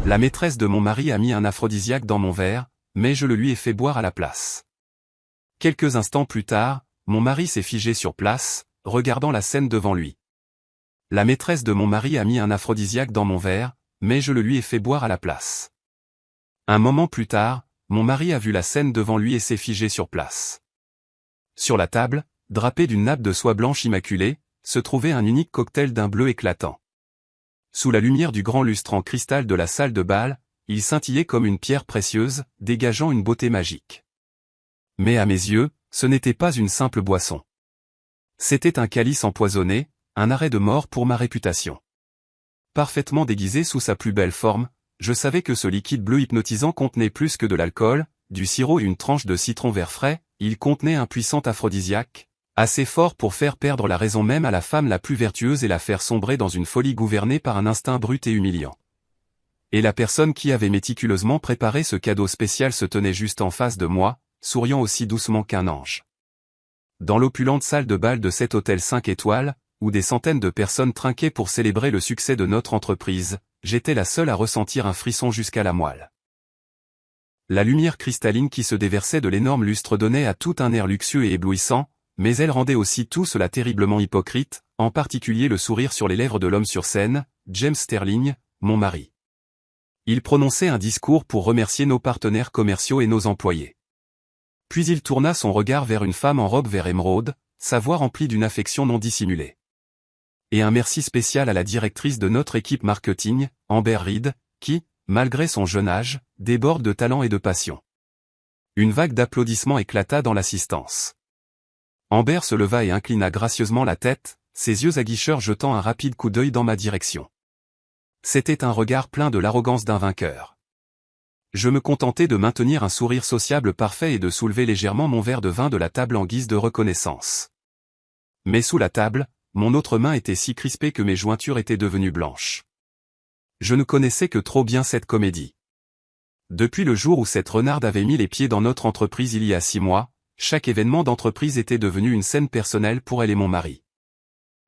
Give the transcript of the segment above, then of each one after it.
La maîtresse de mon mari a mis un aphrodisiaque dans mon verre, mais je le lui ai fait boire à la place. Quelques instants plus tard, mon mari s'est figé sur place, regardant la scène devant lui. La maîtresse de mon mari a mis un aphrodisiaque dans mon verre, mais je le lui ai fait boire à la place. Un moment plus tard, mon mari a vu la scène devant lui et s'est figé sur place. Sur la table, drapé d'une nappe de soie blanche immaculée, se trouvait un unique cocktail d'un bleu éclatant. Sous la lumière du grand lustre en cristal de la salle de bal, il scintillait comme une pierre précieuse, dégageant une beauté magique. Mais à mes yeux, ce n'était pas une simple boisson. C'était un calice empoisonné, un arrêt de mort pour ma réputation. Parfaitement déguisé sous sa plus belle forme, je savais que ce liquide bleu hypnotisant contenait plus que de l'alcool, du sirop et une tranche de citron vert frais, il contenait un puissant aphrodisiaque, assez fort pour faire perdre la raison même à la femme la plus vertueuse et la faire sombrer dans une folie gouvernée par un instinct brut et humiliant. Et la personne qui avait méticuleusement préparé ce cadeau spécial se tenait juste en face de moi, souriant aussi doucement qu'un ange. Dans l'opulente salle de bal de cet hôtel 5 étoiles, où des centaines de personnes trinquaient pour célébrer le succès de notre entreprise, j'étais la seule à ressentir un frisson jusqu'à la moelle. La lumière cristalline qui se déversait de l'énorme lustre donnait à tout un air luxueux et éblouissant, mais elle rendait aussi tout cela terriblement hypocrite, en particulier le sourire sur les lèvres de l'homme sur scène, James Sterling, mon mari. Il prononçait un discours pour remercier nos partenaires commerciaux et nos employés. Puis il tourna son regard vers une femme en robe vert émeraude, sa voix remplie d'une affection non dissimulée. Et un merci spécial à la directrice de notre équipe marketing, Amber Reed, qui, malgré son jeune âge, déborde de talent et de passion. Une vague d'applaudissements éclata dans l'assistance. Amber se leva et inclina gracieusement la tête, ses yeux aguicheurs jetant un rapide coup d'œil dans ma direction. C'était un regard plein de l'arrogance d'un vainqueur. Je me contentais de maintenir un sourire sociable parfait et de soulever légèrement mon verre de vin de la table en guise de reconnaissance. Mais sous la table, mon autre main était si crispée que mes jointures étaient devenues blanches. Je ne connaissais que trop bien cette comédie. Depuis le jour où cette renarde avait mis les pieds dans notre entreprise il y a 6 mois, chaque événement d'entreprise était devenu une scène personnelle pour elle et mon mari.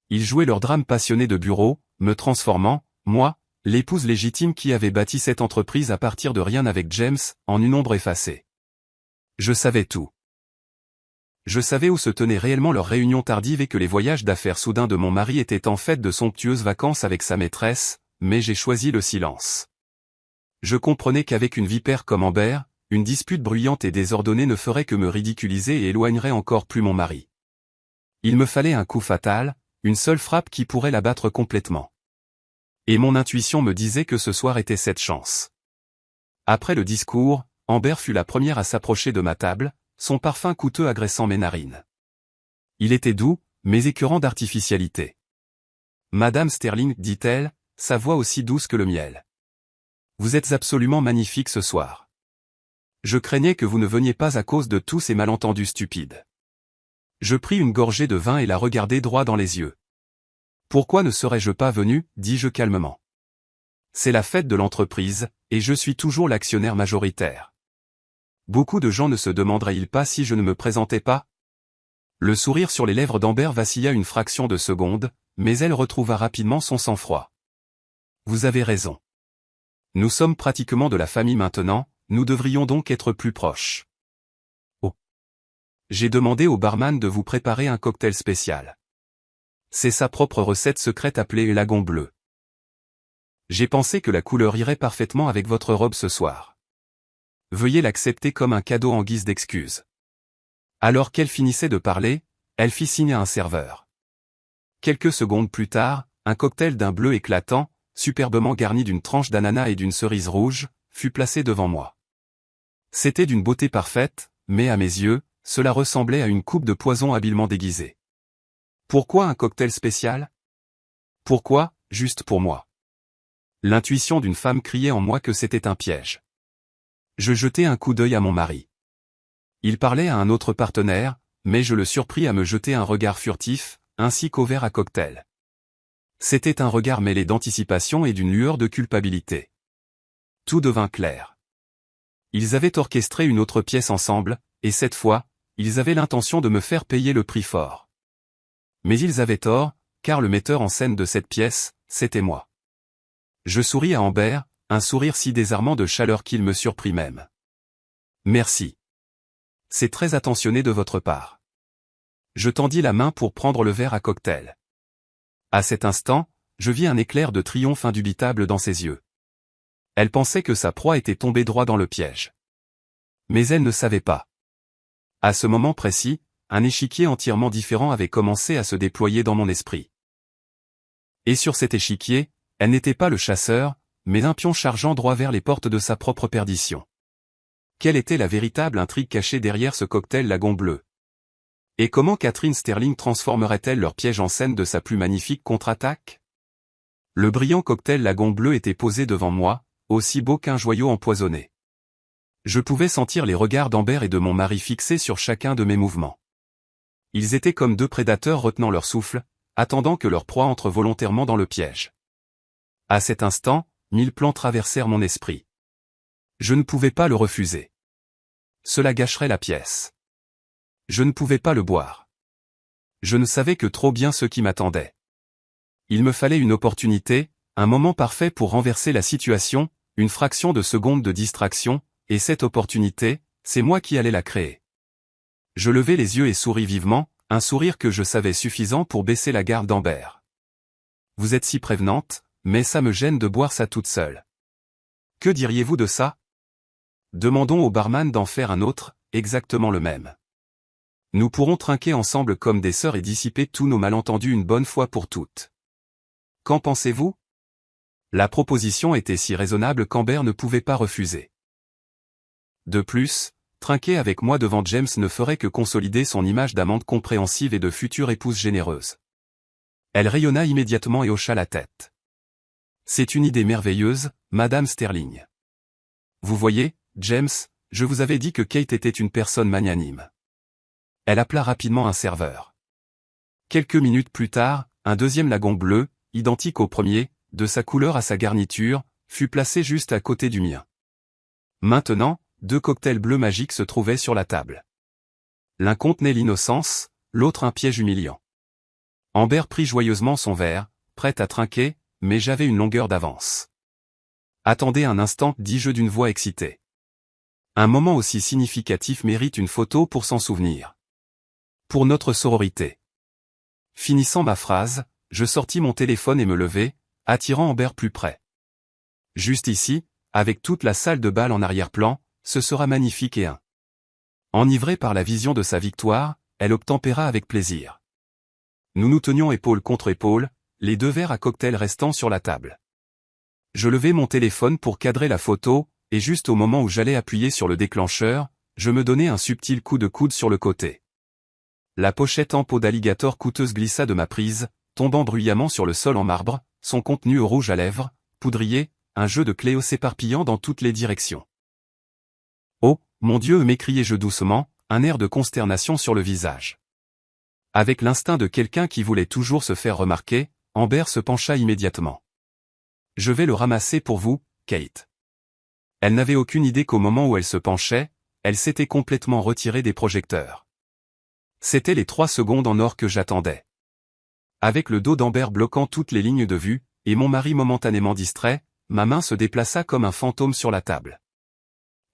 Ils jouaient leur drame passionné de bureau, me transformant, moi, l'épouse légitime qui avait bâti cette entreprise à partir de rien avec James, en une ombre effacée. Je savais tout. Je savais où se tenaient réellement leurs réunions tardives et que les voyages d'affaires soudains de mon mari étaient en fait de somptueuses vacances avec sa maîtresse, mais j'ai choisi le silence. Je comprenais qu'avec une vipère comme Amber, une dispute bruyante et désordonnée ne ferait que me ridiculiser et éloignerait encore plus mon mari. Il me fallait un coup fatal, une seule frappe qui pourrait l'abattre complètement. Et mon intuition me disait que ce soir était cette chance. Après le discours, Amber fut la première à s'approcher de ma table, son parfum coûteux agressant mes narines. Il était doux, mais écœurant d'artificialité. « Madame Sterling, dit-elle, sa voix aussi douce que le miel. Vous êtes absolument magnifique ce soir. Je craignais que vous ne veniez pas à cause de tous ces malentendus stupides. » Je pris une gorgée de vin et la regardai droit dans les yeux. « Pourquoi ne serais-je pas venu, dis-je calmement. C'est la fête de l'entreprise, et je suis toujours l'actionnaire majoritaire. Beaucoup de gens ne se demanderaient-ils pas si je ne me présentais pas? » Le sourire sur les lèvres d'Amber vacilla une fraction de seconde, mais elle retrouva rapidement son sang-froid. « Vous avez raison. Nous sommes pratiquement de la famille maintenant, nous devrions donc être plus proches. » Oh. J'ai demandé au barman de vous préparer un cocktail spécial. C'est sa propre recette secrète appelée lagon bleu. J'ai pensé que la couleur irait parfaitement avec votre robe ce soir. Veuillez l'accepter comme un cadeau en guise d'excuse. Alors qu'elle finissait de parler, elle fit signe à un serveur. Quelques secondes plus tard, un cocktail d'un bleu éclatant, superbement garni d'une tranche d'ananas et d'une cerise rouge, fut placé devant moi. C'était d'une beauté parfaite, mais à mes yeux, cela ressemblait à une coupe de poison habilement déguisée. Pourquoi un cocktail spécial? Pourquoi, juste pour moi? L'intuition d'une femme criait en moi que c'était un piège. Je jetai un coup d'œil à mon mari. Il parlait à un autre partenaire, mais je le surpris à me jeter un regard furtif, ainsi qu'au verre à cocktail. C'était un regard mêlé d'anticipation et d'une lueur de culpabilité. Tout devint clair. Ils avaient orchestré une autre pièce ensemble, et cette fois, ils avaient l'intention de me faire payer le prix fort. Mais ils avaient tort, car le metteur en scène de cette pièce, c'était moi. Je souris à Amber, un sourire si désarmant de chaleur qu'il me surprit même. Merci. C'est très attentionné de votre part. Je tendis la main pour prendre le verre à cocktail. À cet instant, je vis un éclair de triomphe indubitable dans ses yeux. Elle pensait que sa proie était tombée droit dans le piège. Mais elle ne savait pas. À ce moment précis, un échiquier entièrement différent avait commencé à se déployer dans mon esprit. Et sur cet échiquier, elle n'était pas le chasseur, mais un pion chargeant droit vers les portes de sa propre perdition. Quelle était la véritable intrigue cachée derrière ce cocktail lagon bleu? Et comment Catherine Sterling transformerait-elle leur piège en scène de sa plus magnifique contre-attaque? Le brillant cocktail lagon bleu était posé devant moi, aussi beau qu'un joyau empoisonné. Je pouvais sentir les regards d'Amber et de mon mari fixés sur chacun de mes mouvements. Ils étaient comme deux prédateurs retenant leur souffle, attendant que leur proie entre volontairement dans le piège. À cet instant, 1000 plans traversèrent mon esprit. Je ne pouvais pas le refuser. Cela gâcherait la pièce. Je ne pouvais pas le boire. Je ne savais que trop bien ce qui m'attendait. Il me fallait une opportunité, un moment parfait pour renverser la situation, une fraction de seconde de distraction, et cette opportunité, c'est moi qui allais la créer. Je levai les yeux et souris vivement, un sourire que je savais suffisant pour baisser la garde d'Amber. Vous êtes si prévenante, mais ça me gêne de boire ça toute seule. Que diriez-vous de ça? Demandons au barman d'en faire un autre, exactement le même. Nous pourrons trinquer ensemble comme des sœurs et dissiper tous nos malentendus une bonne fois pour toutes. Qu'en pensez-vous? La proposition était si raisonnable qu'Amber ne pouvait pas refuser. De plus, trinquer avec moi devant James ne ferait que consolider son image d'amante compréhensive et de future épouse généreuse. Elle rayonna immédiatement et hocha la tête. C'est une idée merveilleuse, Madame Sterling. Vous voyez, James, je vous avais dit que Kate était une personne magnanime. Elle appela rapidement un serveur. Quelques minutes plus tard, un deuxième lagon bleu, identique au premier, de sa couleur à sa garniture, fut placé juste à côté du mien. Maintenant, 2 cocktails bleus magiques se trouvaient sur la table. L'un contenait l'innocence, l'autre un piège humiliant. Amber prit joyeusement son verre, prête à trinquer, mais j'avais une longueur d'avance. Attendez un instant, dis-je d'une voix excitée. Un moment aussi significatif mérite une photo pour s'en souvenir. Pour notre sororité. Finissant ma phrase, je sortis mon téléphone et me levai, attirant Amber plus près. Juste ici, avec toute la salle de bal en arrière-plan, ce sera magnifique et enivrée par la vision de sa victoire, elle obtempéra avec plaisir. Nous nous tenions épaule contre épaule, les 2 verres à cocktail restant sur la table. Je levai mon téléphone pour cadrer la photo, et juste au moment où j'allais appuyer sur le déclencheur, je me donnai un subtil coup de coude sur le côté. La pochette en peau d'alligator coûteuse glissa de ma prise, tombant bruyamment sur le sol en marbre, son contenu au rouge à lèvres, poudrier, un jeu de Cléo s'éparpillant dans toutes les directions. Oh, mon Dieu, m'écriai-je doucement, un air de consternation sur le visage. Avec l'instinct de quelqu'un qui voulait toujours se faire remarquer, Amber se pencha immédiatement. Je vais le ramasser pour vous, Kate. Elle n'avait aucune idée qu'au moment où elle se penchait, elle s'était complètement retirée des projecteurs. C'étaient les 3 secondes en or que j'attendais. Avec le dos d'Amber bloquant toutes les lignes de vue, et mon mari momentanément distrait, ma main se déplaça comme un fantôme sur la table.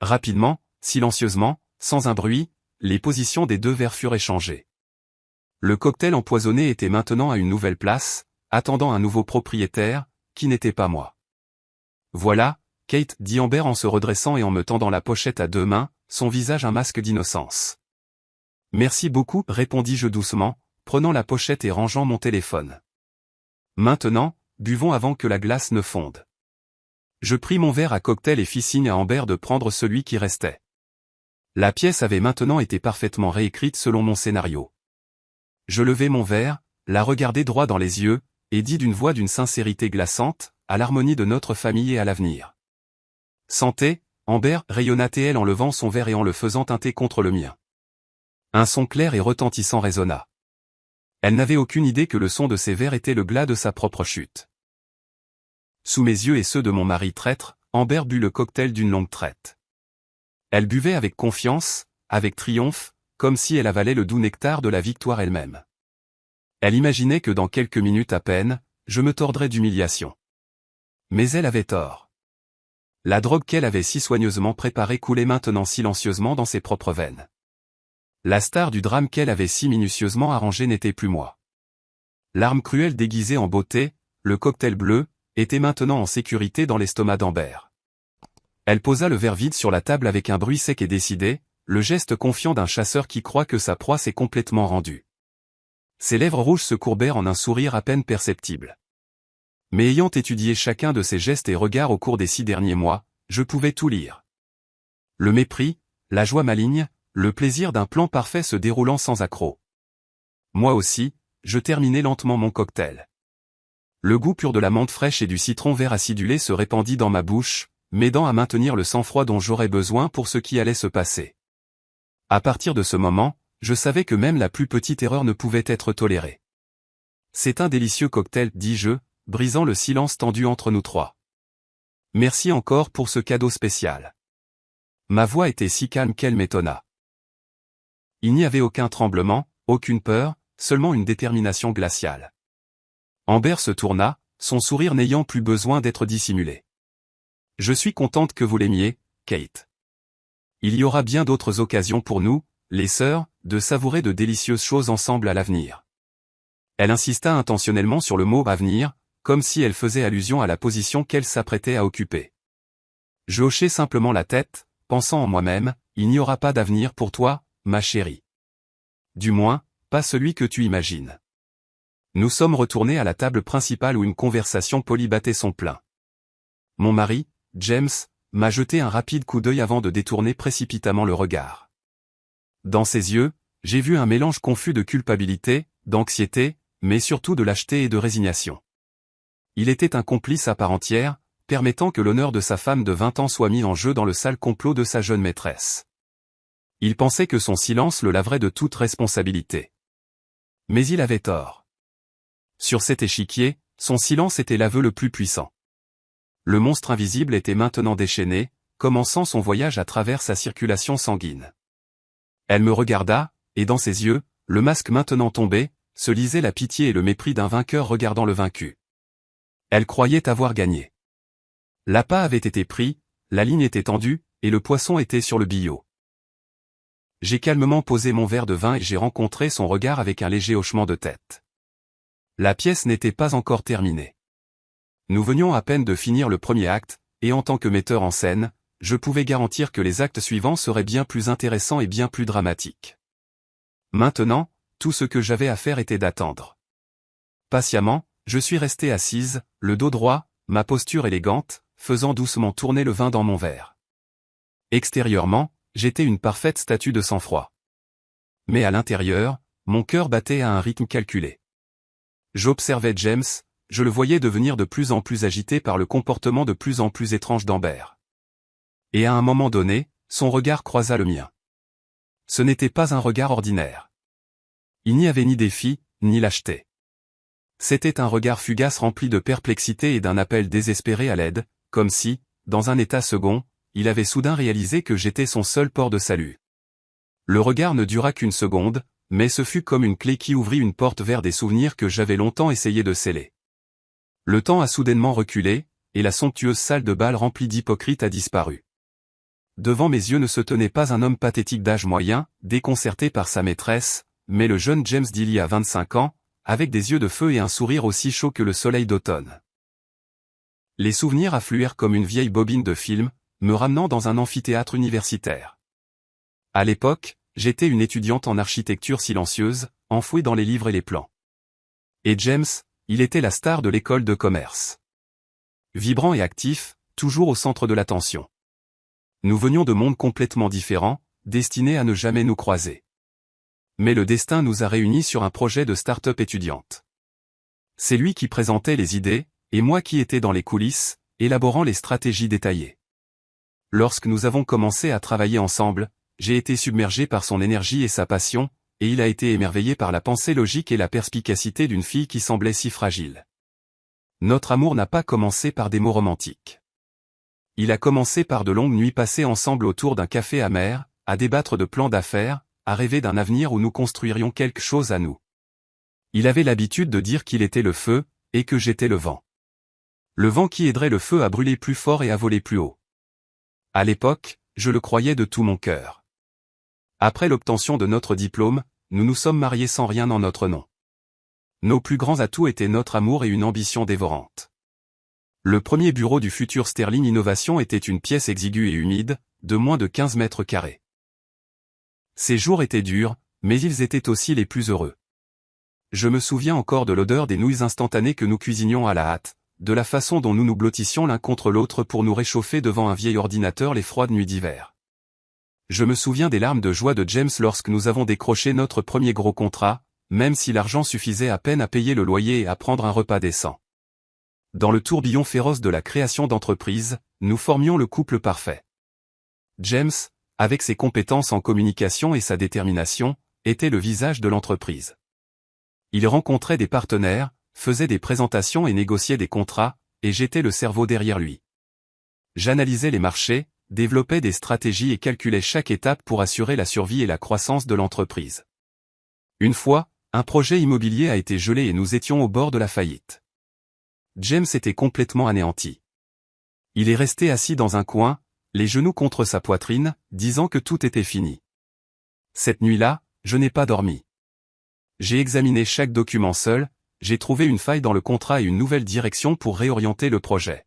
Rapidement, silencieusement, sans un bruit, les positions des 2 verres furent échangées. Le cocktail empoisonné était maintenant à une nouvelle place, attendant un nouveau propriétaire, qui n'était pas moi. Voilà, Kate, dit Amber en se redressant et en me tendant la pochette à 2 mains, son visage un masque d'innocence. Merci beaucoup, répondis-je doucement, prenant la pochette et rangeant mon téléphone. Maintenant, buvons avant que la glace ne fonde. Je pris mon verre à cocktail et fis signe à Amber de prendre celui qui restait. La pièce avait maintenant été parfaitement réécrite selon mon scénario. Je levai mon verre, la regardai droit dans les yeux, et dis d'une voix d'une sincérité glaçante, à l'harmonie de notre famille et à l'avenir. Santé, Amber, rayonna-t-elle en levant son verre et en le faisant teinter contre le mien. Un son clair et retentissant résonna. Elle n'avait aucune idée que le son de ses verres était le glas de sa propre chute. Sous mes yeux et ceux de mon mari traître, Amber but le cocktail d'une longue traite. Elle buvait avec confiance, avec triomphe, comme si elle avalait le doux nectar de la victoire elle-même. Elle imaginait que dans quelques minutes à peine, je me tordrais d'humiliation. Mais elle avait tort. La drogue qu'elle avait si soigneusement préparée coulait maintenant silencieusement dans ses propres veines. La star du drame qu'elle avait si minutieusement arrangé n'était plus moi. L'arme cruelle déguisée en beauté, le cocktail bleu, était maintenant en sécurité dans l'estomac d'Amber. Elle posa le verre vide sur la table avec un bruit sec et décidé, le geste confiant d'un chasseur qui croit que sa proie s'est complètement rendue. Ses lèvres rouges se courbèrent en un sourire à peine perceptible. Mais ayant étudié chacun de ses gestes et regards au cours des 6 derniers mois, je pouvais tout lire. Le mépris, la joie maligne, le plaisir d'un plan parfait se déroulant sans accroc. Moi aussi, je terminais lentement mon cocktail. Le goût pur de la menthe fraîche et du citron vert acidulé se répandit dans ma bouche, m'aidant à maintenir le sang-froid dont j'aurais besoin pour ce qui allait se passer. À partir de ce moment, je savais que même la plus petite erreur ne pouvait être tolérée. C'est un délicieux cocktail, dis-je, brisant le silence tendu entre nous trois. Merci encore pour ce cadeau spécial. Ma voix était si calme qu'elle m'étonna. Il n'y avait aucun tremblement, aucune peur, seulement une détermination glaciale. Amber se tourna, son sourire n'ayant plus besoin d'être dissimulé. Je suis contente que vous l'aimiez, Kate. Il y aura bien d'autres occasions pour nous, les sœurs, de savourer de délicieuses choses ensemble à l'avenir. Elle insista intentionnellement sur le mot « avenir », comme si elle faisait allusion à la position qu'elle s'apprêtait à occuper. Je hochai simplement la tête, pensant en moi-même, il n'y aura pas d'avenir pour toi, ma chérie. Du moins, pas celui que tu imagines. Nous sommes retournés à la table principale où une conversation polie battait son plein. Mon mari, James, m'a jeté un rapide coup d'œil avant de détourner précipitamment le regard. Dans ses yeux, j'ai vu un mélange confus de culpabilité, d'anxiété, mais surtout de lâcheté et de résignation. Il était un complice à part entière, permettant que l'honneur de sa femme de 20 ans soit mis en jeu dans le sale complot de sa jeune maîtresse. Il pensait que son silence le laverait de toute responsabilité. Mais il avait tort. Sur cet échiquier, son silence était l'aveu le plus puissant. Le monstre invisible était maintenant déchaîné, commençant son voyage à travers sa circulation sanguine. Elle me regarda, et dans ses yeux, le masque maintenant tombé, se lisait la pitié et le mépris d'un vainqueur regardant le vaincu. Elle croyait avoir gagné. L'appât avait été pris, la ligne était tendue, et le poisson était sur le billot. J'ai calmement posé mon verre de vin et j'ai rencontré son regard avec un léger hochement de tête. La pièce n'était pas encore terminée. Nous venions à peine de finir le premier acte, et en tant que metteur en scène, je pouvais garantir que les actes suivants seraient bien plus intéressants et bien plus dramatiques. Maintenant, tout ce que j'avais à faire était d'attendre. Patiemment, je suis resté assise, le dos droit, ma posture élégante, faisant doucement tourner le vin dans mon verre. Extérieurement, j'étais une parfaite statue de sang-froid. Mais à l'intérieur, mon cœur battait à un rythme calculé. J'observais James, je le voyais devenir de plus en plus agité par le comportement de plus en plus étrange d'Amber. Et à un moment donné, son regard croisa le mien. Ce n'était pas un regard ordinaire. Il n'y avait ni défi, ni lâcheté. C'était un regard fugace rempli de perplexité et d'un appel désespéré à l'aide, comme si, dans un état second, il avait soudain réalisé que j'étais son seul port de salut. Le regard ne dura qu'une seconde, mais ce fut comme une clé qui ouvrit une porte vers des souvenirs que j'avais longtemps essayé de sceller. Le temps a soudainement reculé, et la somptueuse salle de bal remplie d'hypocrites a disparu. Devant mes yeux ne se tenait pas un homme pathétique d'âge moyen, déconcerté par sa maîtresse, mais le jeune James d'il y a 25 ans, avec des yeux de feu et un sourire aussi chaud que le soleil d'automne. Les souvenirs affluèrent comme une vieille bobine de film, me ramenant dans un amphithéâtre universitaire. À l'époque, j'étais une étudiante en architecture silencieuse, enfouie dans les livres et les plans. Et James, il était la star de l'école de commerce. Vibrant et actif, toujours au centre de l'attention. Nous venions de mondes complètement différents, destinés à ne jamais nous croiser. Mais le destin nous a réunis sur un projet de start-up étudiante. C'est lui qui présentait les idées, et moi qui étais dans les coulisses, élaborant les stratégies détaillées. Lorsque nous avons commencé à travailler ensemble, j'ai été submergé par son énergie et sa passion, et il a été émerveillé par la pensée logique et la perspicacité d'une fille qui semblait si fragile. Notre amour n'a pas commencé par des mots romantiques. Il a commencé par de longues nuits passées ensemble autour d'un café amer, à débattre de plans d'affaires, à rêver d'un avenir où nous construirions quelque chose à nous. Il avait l'habitude de dire qu'il était le feu, et que j'étais le vent. Le vent qui aiderait le feu à brûler plus fort et à voler plus haut. À l'époque, je le croyais de tout mon cœur. Après l'obtention de notre diplôme, nous nous sommes mariés sans rien en notre nom. Nos plus grands atouts étaient notre amour et une ambition dévorante. Le premier bureau du futur Sterling Innovation était une pièce exiguë et humide, de moins de 15 mètres carrés. Ces jours étaient durs, mais ils étaient aussi les plus heureux. Je me souviens encore de l'odeur des nouilles instantanées que nous cuisinions à la hâte, de la façon dont nous nous blottissions l'un contre l'autre pour nous réchauffer devant un vieil ordinateur les froides nuits d'hiver. Je me souviens des larmes de joie de James lorsque nous avons décroché notre premier gros contrat, même si l'argent suffisait à peine à payer le loyer et à prendre un repas décent. Dans le tourbillon féroce de la création d'entreprise, nous formions le couple parfait. James, avec ses compétences en communication et sa détermination, était le visage de l'entreprise. Il rencontrait des partenaires, faisait des présentations et négociait des contrats, et j'étais le cerveau derrière lui. J'analysais les marchés, développais des stratégies et calculais chaque étape pour assurer la survie et la croissance de l'entreprise. Une fois, un projet immobilier a été gelé et nous étions au bord de la faillite. James était complètement anéanti. Il est resté assis dans un coin, les genoux contre sa poitrine, disant que tout était fini. Cette nuit-là, je n'ai pas dormi. J'ai examiné chaque document seul, j'ai trouvé une faille dans le contrat et une nouvelle direction pour réorienter le projet.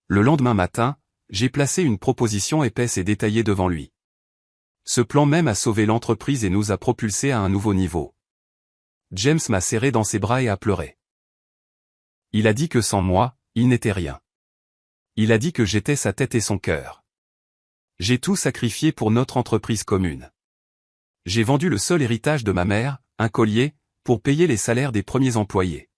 Le lendemain matin, j'ai placé une proposition épaisse et détaillée devant lui. Ce plan même a sauvé l'entreprise et nous a propulsés à un nouveau niveau. James m'a serré dans ses bras et a pleuré. Il a dit que sans moi, il n'était rien. Il a dit que j'étais sa tête et son cœur. J'ai tout sacrifié pour notre entreprise commune. J'ai vendu le seul héritage de ma mère, un collier, pour payer les salaires des premiers employés.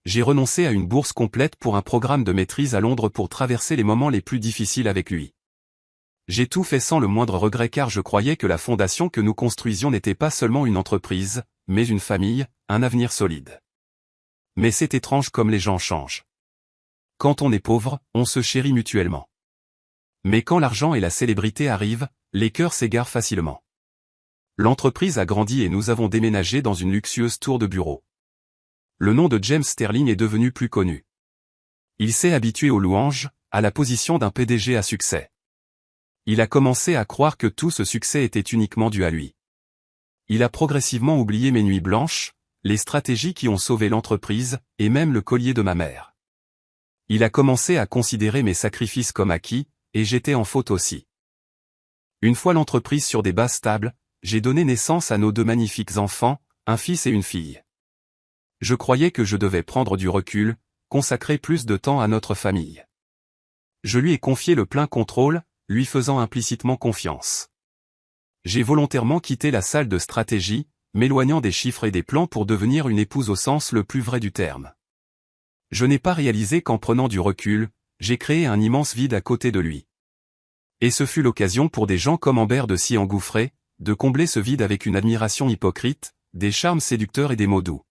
J'ai renoncé à une bourse complète pour un programme de maîtrise à Londres pour traverser les moments les plus difficiles avec lui. J'ai tout fait sans le moindre regret car je croyais que la fondation que nous construisions n'était pas seulement une entreprise, mais une famille, un avenir solide. Mais c'est étrange comme les gens changent. Quand on est pauvre, on se chérit mutuellement. Mais quand l'argent et la célébrité arrivent, les cœurs s'égarent facilement. L'entreprise a grandi et nous avons déménagé dans une luxueuse tour de bureau. Le nom de James Sterling est devenu plus connu. Il s'est habitué aux louanges, à la position d'un PDG à succès. Il a commencé à croire que tout ce succès était uniquement dû à lui. Il a progressivement oublié mes nuits blanches, les stratégies qui ont sauvé l'entreprise, et même le collier de ma mère. Il a commencé à considérer mes sacrifices comme acquis, et j'étais en faute aussi. Une fois l'entreprise sur des bases stables, j'ai donné naissance à nos deux magnifiques enfants, un fils et une fille. Je croyais que je devais prendre du recul, consacrer plus de temps à notre famille. Je lui ai confié le plein contrôle, lui faisant implicitement confiance. J'ai volontairement quitté la salle de stratégie, m'éloignant des chiffres et des plans pour devenir une épouse au sens le plus vrai du terme. Je n'ai pas réalisé qu'en prenant du recul, j'ai créé un immense vide à côté de lui. Et ce fut l'occasion pour des gens comme Amber de s'y engouffrer, de combler ce vide avec une admiration hypocrite, des charmes séducteurs et des mots doux.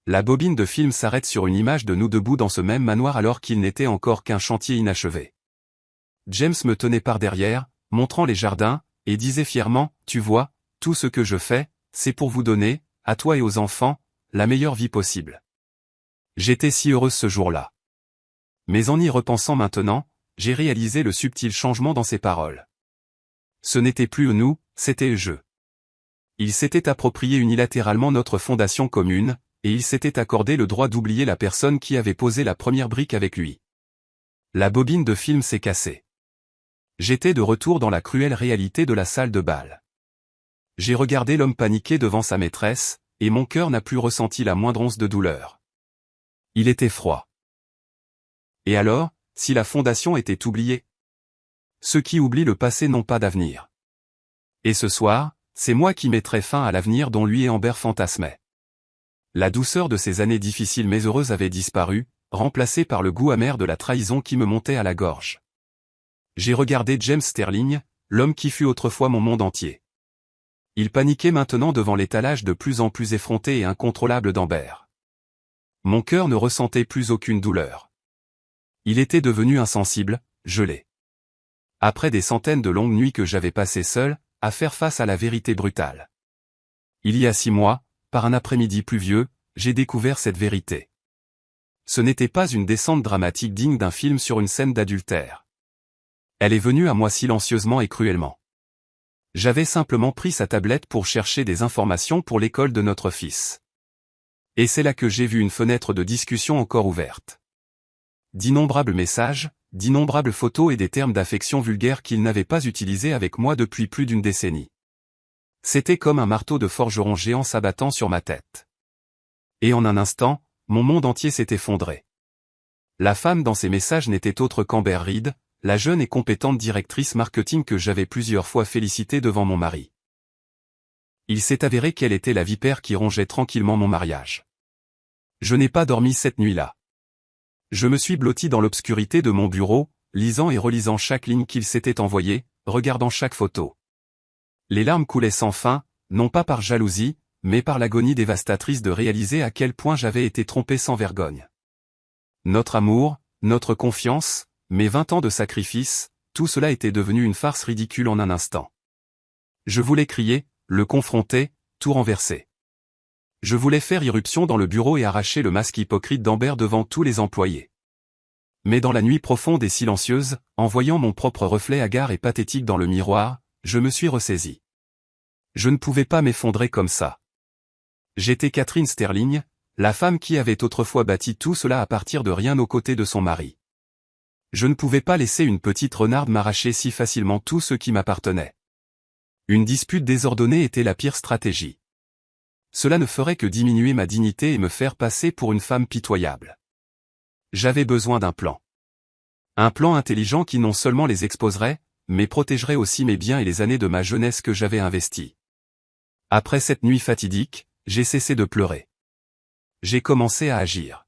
La bobine de film s'arrête sur une image de nous debout dans ce même manoir alors qu'il n'était encore qu'un chantier inachevé. James me tenait par derrière, montrant les jardins, et disait fièrement, « Tu vois, tout ce que je fais, c'est pour vous donner, à toi et aux enfants, la meilleure vie possible. » J'étais si heureuse ce jour-là. Mais en y repensant maintenant, j'ai réalisé le subtil changement dans ses paroles. Ce n'était plus nous, c'était je. Il s'était approprié unilatéralement notre fondation commune, et il s'était accordé le droit d'oublier la personne qui avait posé la première brique avec lui. La bobine de film s'est cassée. J'étais de retour dans la cruelle réalité de la salle de bal. J'ai regardé l'homme paniquer devant sa maîtresse, et mon cœur n'a plus ressenti la moindre once de douleur. Il était froid. Et alors, si la fondation était oubliée? Ceux qui oublient le passé n'ont pas d'avenir. Et ce soir, c'est moi qui mettrai fin à l'avenir dont lui et Amber fantasmaient. La douceur de ces années difficiles mais heureuses avait disparu, remplacée par le goût amer de la trahison qui me montait à la gorge. J'ai regardé James Sterling, l'homme qui fut autrefois mon monde entier. Il paniquait maintenant devant l'étalage de plus en plus effronté et incontrôlable d'Amber. Mon cœur ne ressentait plus aucune douleur. Il était devenu insensible, gelé. Après des centaines de longues nuits que j'avais passées seul, à faire face à la vérité brutale. Il y a 6 mois, par un après-midi pluvieux, j'ai découvert cette vérité. Ce n'était pas une descente dramatique digne d'un film sur une scène d'adultère. Elle est venue à moi silencieusement et cruellement. J'avais simplement pris sa tablette pour chercher des informations pour l'école de notre fils. Et c'est là que j'ai vu une fenêtre de discussion encore ouverte. D'innombrables messages, d'innombrables photos et des termes d'affection vulgaires qu'il n'avait pas utilisés avec moi depuis plus d'une décennie. C'était comme un marteau de forgeron géant s'abattant sur ma tête. Et en un instant, mon monde entier s'est effondré. La femme dans ces messages n'était autre qu'Amber Reed, la jeune et compétente directrice marketing que j'avais plusieurs fois félicitée devant mon mari. Il s'est avéré qu'elle était la vipère qui rongeait tranquillement mon mariage. Je n'ai pas dormi cette nuit-là. Je me suis blotti dans l'obscurité de mon bureau, lisant et relisant chaque ligne qu'il s'était envoyée, regardant chaque photo. Les larmes coulaient sans fin, non pas par jalousie, mais par l'agonie dévastatrice de réaliser à quel point j'avais été trompé sans vergogne. Notre amour, notre confiance, mes 20 ans de sacrifice, tout cela était devenu une farce ridicule en un instant. Je voulais crier, le confronter, tout renverser. Je voulais faire irruption dans le bureau et arracher le masque hypocrite d'Amber devant tous les employés. Mais dans la nuit profonde et silencieuse, en voyant mon propre reflet hagard et pathétique dans le miroir, je me suis ressaisi. Je ne pouvais pas m'effondrer comme ça. J'étais Catherine Sterling, la femme qui avait autrefois bâti tout cela à partir de rien aux côtés de son mari. Je ne pouvais pas laisser une petite renarde m'arracher si facilement tout ce qui m'appartenait. Une dispute désordonnée était la pire stratégie. Cela ne ferait que diminuer ma dignité et me faire passer pour une femme pitoyable. J'avais besoin d'un plan. Un plan intelligent qui non seulement les exposerait, mais protégerait aussi mes biens et les années de ma jeunesse que j'avais investies. Après cette nuit fatidique, j'ai cessé de pleurer. J'ai commencé à agir.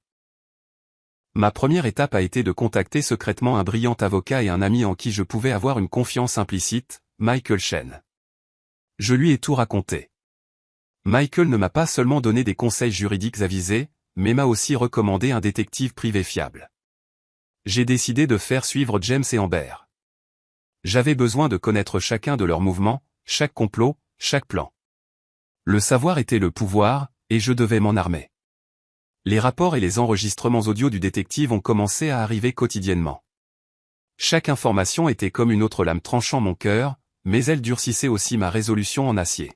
Ma première étape a été de contacter secrètement un brillant avocat et un ami en qui je pouvais avoir une confiance implicite, Michael Chen. Je lui ai tout raconté. Michael ne m'a pas seulement donné des conseils juridiques avisés, mais m'a aussi recommandé un détective privé fiable. J'ai décidé de faire suivre James et Amber. J'avais besoin de connaître chacun de leurs mouvements, chaque complot, chaque plan. Le savoir était le pouvoir, et je devais m'en armer. Les rapports et les enregistrements audio du détective ont commencé à arriver quotidiennement. Chaque information était comme une autre lame tranchant mon cœur, mais elle durcissait aussi ma résolution en acier.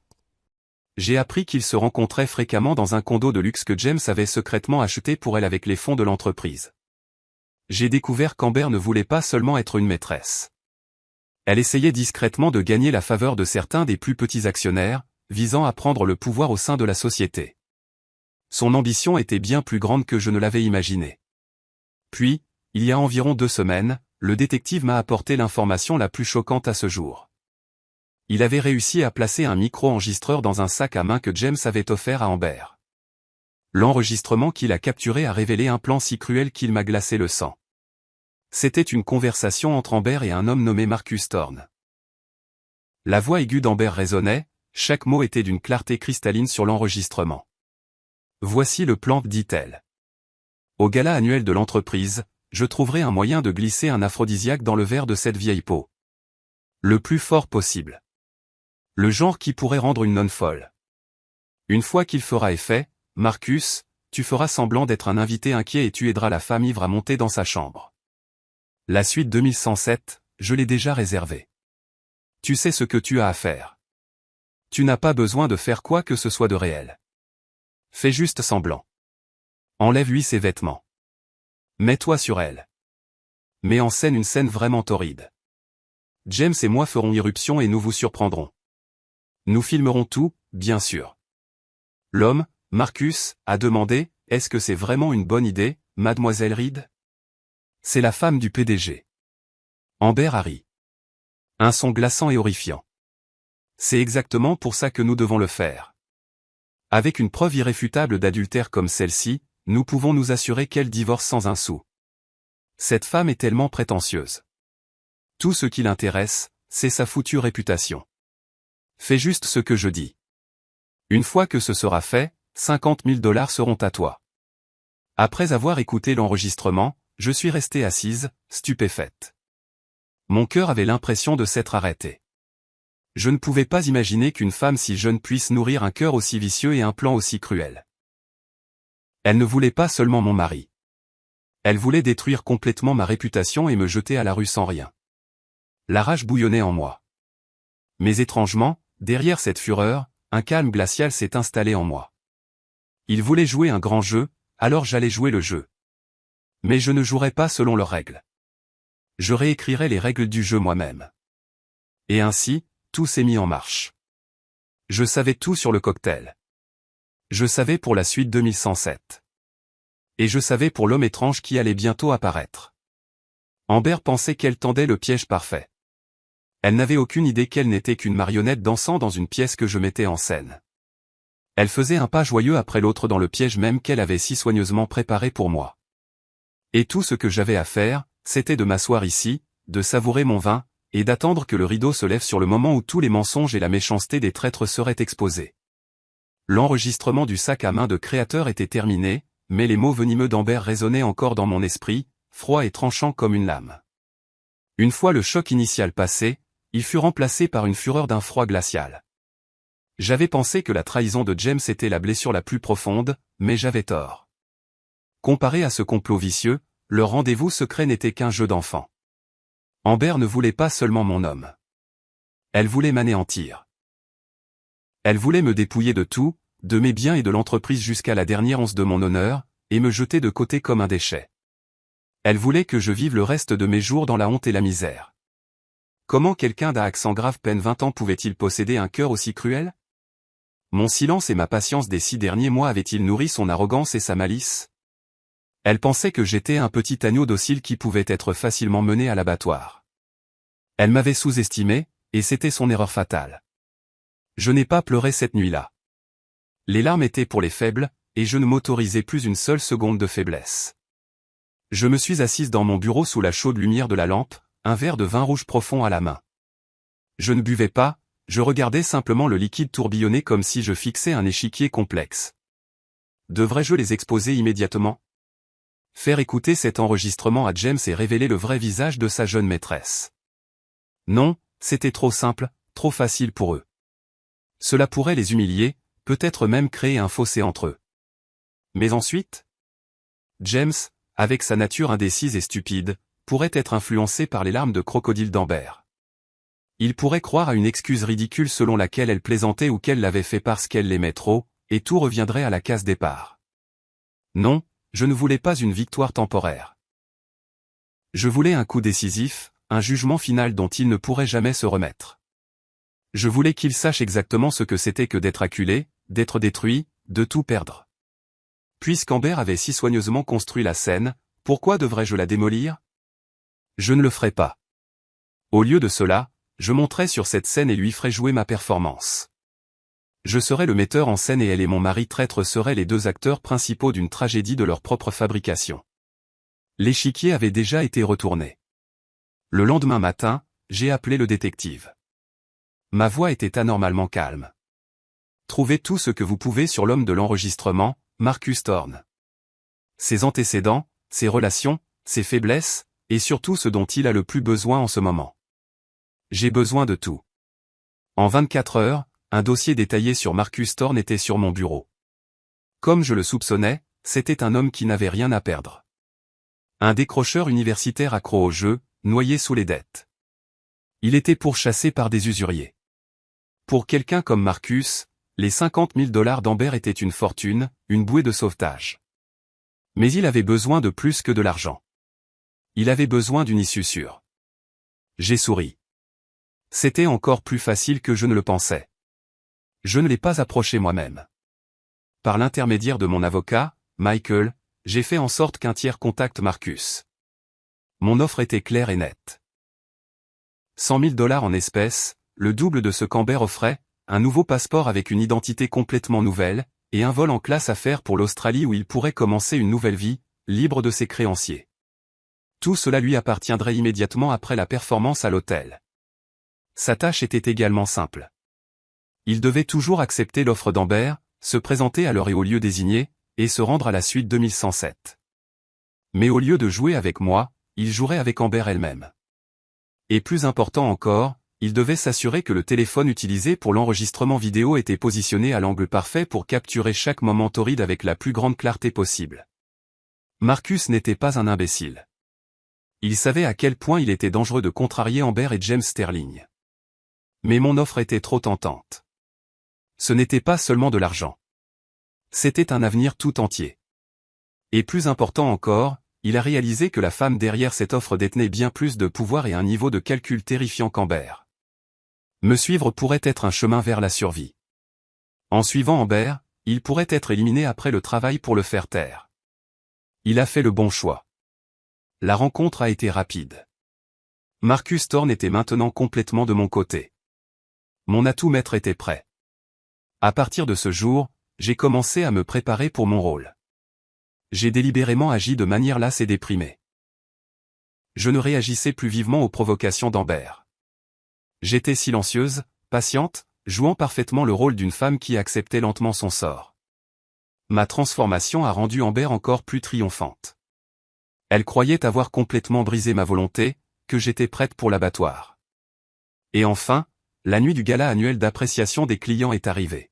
J'ai appris qu'ils se rencontraient fréquemment dans un condo de luxe que James avait secrètement acheté pour elle avec les fonds de l'entreprise. J'ai découvert qu'Amber ne voulait pas seulement être une maîtresse. Elle essayait discrètement de gagner la faveur de certains des plus petits actionnaires, visant à prendre le pouvoir au sein de la société. Son ambition était bien plus grande que je ne l'avais imaginé. Puis, il y a environ 2 semaines, le détective m'a apporté l'information la plus choquante à ce jour. Il avait réussi à placer un micro-enregistreur dans un sac à main que James avait offert à Amber. L'enregistrement qu'il a capturé a révélé un plan si cruel qu'il m'a glacé le sang. C'était une conversation entre Amber et un homme nommé Marcus Thorne. La voix aiguë d'Amber résonnait, chaque mot était d'une clarté cristalline sur l'enregistrement. Voici le plan, dit-elle. Au gala annuel de l'entreprise, je trouverai un moyen de glisser un aphrodisiaque dans le verre de cette vieille peau. Le plus fort possible. Le genre qui pourrait rendre une nonne folle. Une fois qu'il fera effet, Marcus, tu feras semblant d'être un invité inquiet et tu aideras la femme ivre à monter dans sa chambre. La suite 2107, je l'ai déjà réservée. Tu sais ce que tu as à faire. Tu n'as pas besoin de faire quoi que ce soit de réel. Fais juste semblant. Enlève-lui ses vêtements. Mets-toi sur elle. Mets en scène une scène vraiment torride. James et moi ferons irruption et nous vous surprendrons. Nous filmerons tout, bien sûr. L'homme, Marcus, a demandé, est-ce que c'est vraiment une bonne idée, mademoiselle Reed? C'est la femme du PDG. Amber a ri. Un son glaçant et horrifiant. C'est exactement pour ça que nous devons le faire. Avec une preuve irréfutable d'adultère comme celle-ci, nous pouvons nous assurer qu'elle divorce sans un sou. Cette femme est tellement prétentieuse. Tout ce qui l'intéresse, c'est sa foutue réputation. Fais juste ce que je dis. Une fois que ce sera fait, 50 000 $ seront à toi. Après avoir écouté l'enregistrement, je suis restée assise, stupéfaite. Mon cœur avait l'impression de s'être arrêté. Je ne pouvais pas imaginer qu'une femme si jeune puisse nourrir un cœur aussi vicieux et un plan aussi cruel. Elle ne voulait pas seulement mon mari. Elle voulait détruire complètement ma réputation et me jeter à la rue sans rien. La rage bouillonnait en moi. Mais étrangement, derrière cette fureur, un calme glacial s'est installé en moi. Ils voulaient jouer un grand jeu, alors j'allais jouer le jeu. Mais je ne jouerais pas selon leurs règles. Je réécrirais les règles du jeu moi-même. Et ainsi, tout s'est mis en marche. Je savais tout sur le cocktail. Je savais pour la suite 2107. Et je savais pour l'homme étrange qui allait bientôt apparaître. Amber pensait qu'elle tendait le piège parfait. Elle n'avait aucune idée qu'elle n'était qu'une marionnette dansant dans une pièce que je mettais en scène. Elle faisait un pas joyeux après l'autre dans le piège même qu'elle avait si soigneusement préparé pour moi. Et tout ce que j'avais à faire, c'était de m'asseoir ici, de savourer mon vin, et d'attendre que le rideau se lève sur le moment où tous les mensonges et la méchanceté des traîtres seraient exposés. L'enregistrement du sac à main de créateur était terminé, mais les mots venimeux d'Amber résonnaient encore dans mon esprit, froids et tranchants comme une lame. Une fois le choc initial passé, il fut remplacé par une fureur d'un froid glacial. J'avais pensé que la trahison de James était la blessure la plus profonde, mais j'avais tort. Comparé à ce complot vicieux, leur rendez-vous secret n'était qu'un jeu d'enfant. Amber ne voulait pas seulement mon homme. Elle voulait m'anéantir. Elle voulait me dépouiller de tout, de mes biens et de l'entreprise jusqu'à la dernière once de mon honneur, et me jeter de côté comme un déchet. Elle voulait que je vive le reste de mes jours dans la honte et la misère. Comment quelqu'un d'à accent grave peine 20 ans pouvait-il posséder un cœur aussi cruel? Mon silence et ma patience des 6 derniers mois avaient-ils nourri son arrogance et sa malice? Elle pensait que j'étais un petit agneau docile qui pouvait être facilement mené à l'abattoir. Elle m'avait sous-estimé, et c'était son erreur fatale. Je n'ai pas pleuré cette nuit-là. Les larmes étaient pour les faibles, et je ne m'autorisais plus une seule seconde de faiblesse. Je me suis assise dans mon bureau sous la chaude lumière de la lampe, un verre de vin rouge profond à la main. Je ne buvais pas, je regardais simplement le liquide tourbillonner comme si je fixais un échiquier complexe. Devrais-je les exposer immédiatement? Faire écouter cet enregistrement à James et révéler le vrai visage de sa jeune maîtresse? Non, c'était trop simple, trop facile pour eux. Cela pourrait les humilier, peut-être même créer un fossé entre eux. Mais ensuite? James, avec sa nature indécise et stupide, pourrait être influencé par les larmes de crocodile d'Amber. Il pourrait croire à une excuse ridicule selon laquelle elle plaisantait ou qu'elle l'avait fait parce qu'elle l'aimait trop, et tout reviendrait à la case départ. Non, je ne voulais pas une victoire temporaire. Je voulais un coup décisif, un jugement final dont il ne pourrait jamais se remettre. Je voulais qu'il sache exactement ce que c'était que d'être acculé, d'être détruit, de tout perdre. Puisqu'Amber avait si soigneusement construit la scène, pourquoi devrais-je la démolir? Je ne le ferai pas. Au lieu de cela, je monterai sur cette scène et lui ferai jouer ma performance. Je serai le metteur en scène et elle et mon mari traître seraient les 2 acteurs principaux d'une tragédie de leur propre fabrication. L'échiquier avait déjà été retourné. Le lendemain matin, j'ai appelé le détective. Ma voix était anormalement calme. Trouvez tout ce que vous pouvez sur l'homme de l'enregistrement, Marcus Thorne. Ses antécédents, ses relations, ses faiblesses, et surtout ce dont il a le plus besoin en ce moment. J'ai besoin de tout. En 24 heures, un dossier détaillé sur Marcus Thorne était sur mon bureau. Comme je le soupçonnais, c'était un homme qui n'avait rien à perdre. Un décrocheur universitaire accro au jeu, noyé sous les dettes. Il était pourchassé par des usuriers. Pour quelqu'un comme Marcus, les 50 000 $ d'Amber étaient une fortune, une bouée de sauvetage. Mais il avait besoin de plus que de l'argent. Il avait besoin d'une issue sûre. J'ai souri. C'était encore plus facile que je ne le pensais. Je ne l'ai pas approché moi-même. Par l'intermédiaire de mon avocat, Michael, j'ai fait en sorte qu'un tiers contacte Marcus. Mon offre était claire et nette. 100 000 $ en espèces, le double de ce qu'Amber offrait, un nouveau passeport avec une identité complètement nouvelle, et un vol en classe à faire pour l'Australie où il pourrait commencer une nouvelle vie, libre de ses créanciers. Tout cela lui appartiendrait immédiatement après la performance à l'hôtel. Sa tâche était également simple. Il devait toujours accepter l'offre d'Amber, se présenter à l'heure et au lieu désigné, et se rendre à la suite 2107. Mais au lieu de jouer avec moi, il jouerait avec Amber elle-même. Et plus important encore, il devait s'assurer que le téléphone utilisé pour l'enregistrement vidéo était positionné à l'angle parfait pour capturer chaque moment torride avec la plus grande clarté possible. Marcus n'était pas un imbécile. Il savait à quel point il était dangereux de contrarier Amber et James Sterling. Mais mon offre était trop tentante. Ce n'était pas seulement de l'argent. C'était un avenir tout entier. Et plus important encore, il a réalisé que la femme derrière cette offre détenait bien plus de pouvoir et un niveau de calcul terrifiant qu'Amber. Me suivre pourrait être un chemin vers la survie. En suivant Amber, il pourrait être éliminé après le travail pour le faire taire. Il a fait le bon choix. La rencontre a été rapide. Marcus Thorne était maintenant complètement de mon côté. Mon atout maître était prêt. À partir de ce jour, j'ai commencé à me préparer pour mon rôle. J'ai délibérément agi de manière lasse et déprimée. Je ne réagissais plus vivement aux provocations d'Amber. J'étais silencieuse, patiente, jouant parfaitement le rôle d'une femme qui acceptait lentement son sort. Ma transformation a rendu Amber encore plus triomphante. Elle croyait avoir complètement brisé ma volonté, que j'étais prête pour l'abattoir. Et enfin, la nuit du gala annuel d'appréciation des clients est arrivée.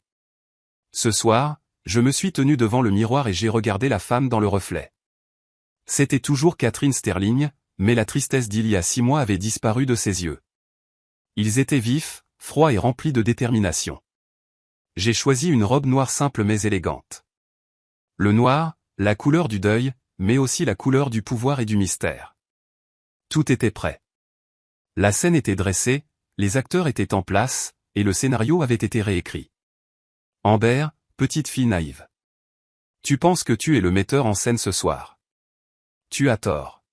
Ce soir, je me suis tenu devant le miroir et j'ai regardé la femme dans le reflet. C'était toujours Catherine Sterling, mais la tristesse d'il y a 6 mois avait disparu de ses yeux. Ils étaient vifs, froids et remplis de détermination. J'ai choisi une robe noire simple mais élégante. Le noir, la couleur du deuil, mais aussi la couleur du pouvoir et du mystère. Tout était prêt. La scène était dressée, les acteurs étaient en place, et le scénario avait été réécrit. Amber, petite fille naïve. Tu penses que tu es le metteur en scène ce soir. Tu as tort.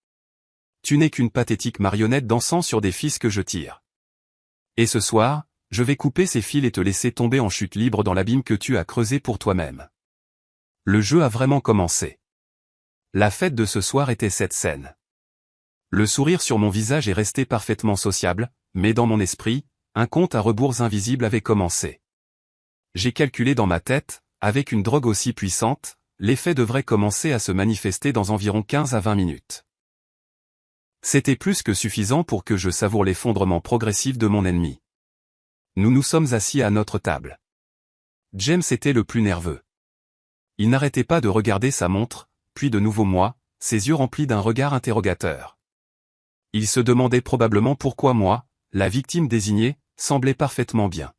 Tu n'es qu'une pathétique marionnette dansant sur des fils que je tire. Et ce soir, je vais couper ces fils et te laisser tomber en chute libre dans l'abîme que tu as creusé pour toi-même. Le jeu a vraiment commencé. La fête de ce soir était cette scène. Le sourire sur mon visage est resté parfaitement sociable, mais dans mon esprit, un compte à rebours invisible avait commencé. J'ai calculé dans ma tête, avec une drogue aussi puissante, l'effet devrait commencer à se manifester dans environ 15 à 20 minutes. C'était plus que suffisant pour que je savoure l'effondrement progressif de mon ennemi. Nous nous sommes assis à notre table. James était le plus nerveux. Il n'arrêtait pas de regarder sa montre, puis de nouveau moi, ses yeux remplis d'un regard interrogateur. Il se demandait probablement pourquoi moi, la victime désignée, semblait parfaitement bien.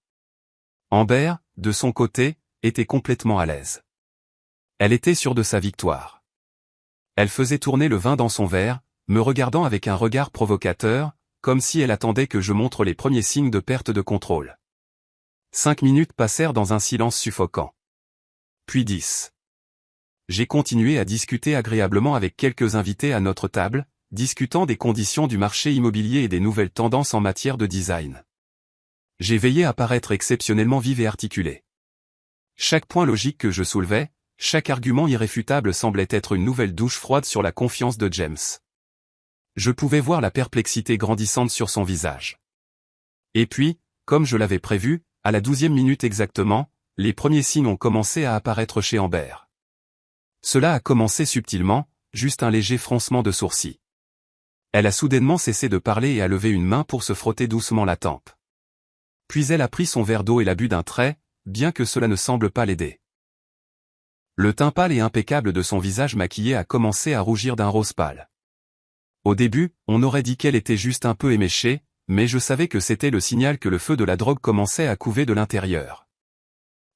Amber, de son côté, était complètement à l'aise. Elle était sûre de sa victoire. Elle faisait tourner le vin dans son verre, me regardant avec un regard provocateur, comme si elle attendait que je montre les premiers signes de perte de contrôle. 5 minutes passèrent dans un silence suffocant. Puis 10. J'ai continué à discuter agréablement avec quelques invités à notre table, discutant des conditions du marché immobilier et des nouvelles tendances en matière de design. J'ai veillé à paraître exceptionnellement vive et articulée. Chaque point logique que je soulevais, chaque argument irréfutable semblait être une nouvelle douche froide sur la confiance de James. Je pouvais voir la perplexité grandissante sur son visage. Et puis, comme je l'avais prévu, à la 12e minute exactement, les premiers signes ont commencé à apparaître chez Amber. Cela a commencé subtilement, juste un léger froncement de sourcils. Elle a soudainement cessé de parler et a levé une main pour se frotter doucement la tempe. Puis elle a pris son verre d'eau et l'a bu d'un trait, bien que cela ne semble pas l'aider. Le teint pâle et impeccable de son visage maquillé a commencé à rougir d'un rose pâle. Au début, on aurait dit qu'elle était juste un peu éméchée, mais je savais que c'était le signal que le feu de la drogue commençait à couver de l'intérieur.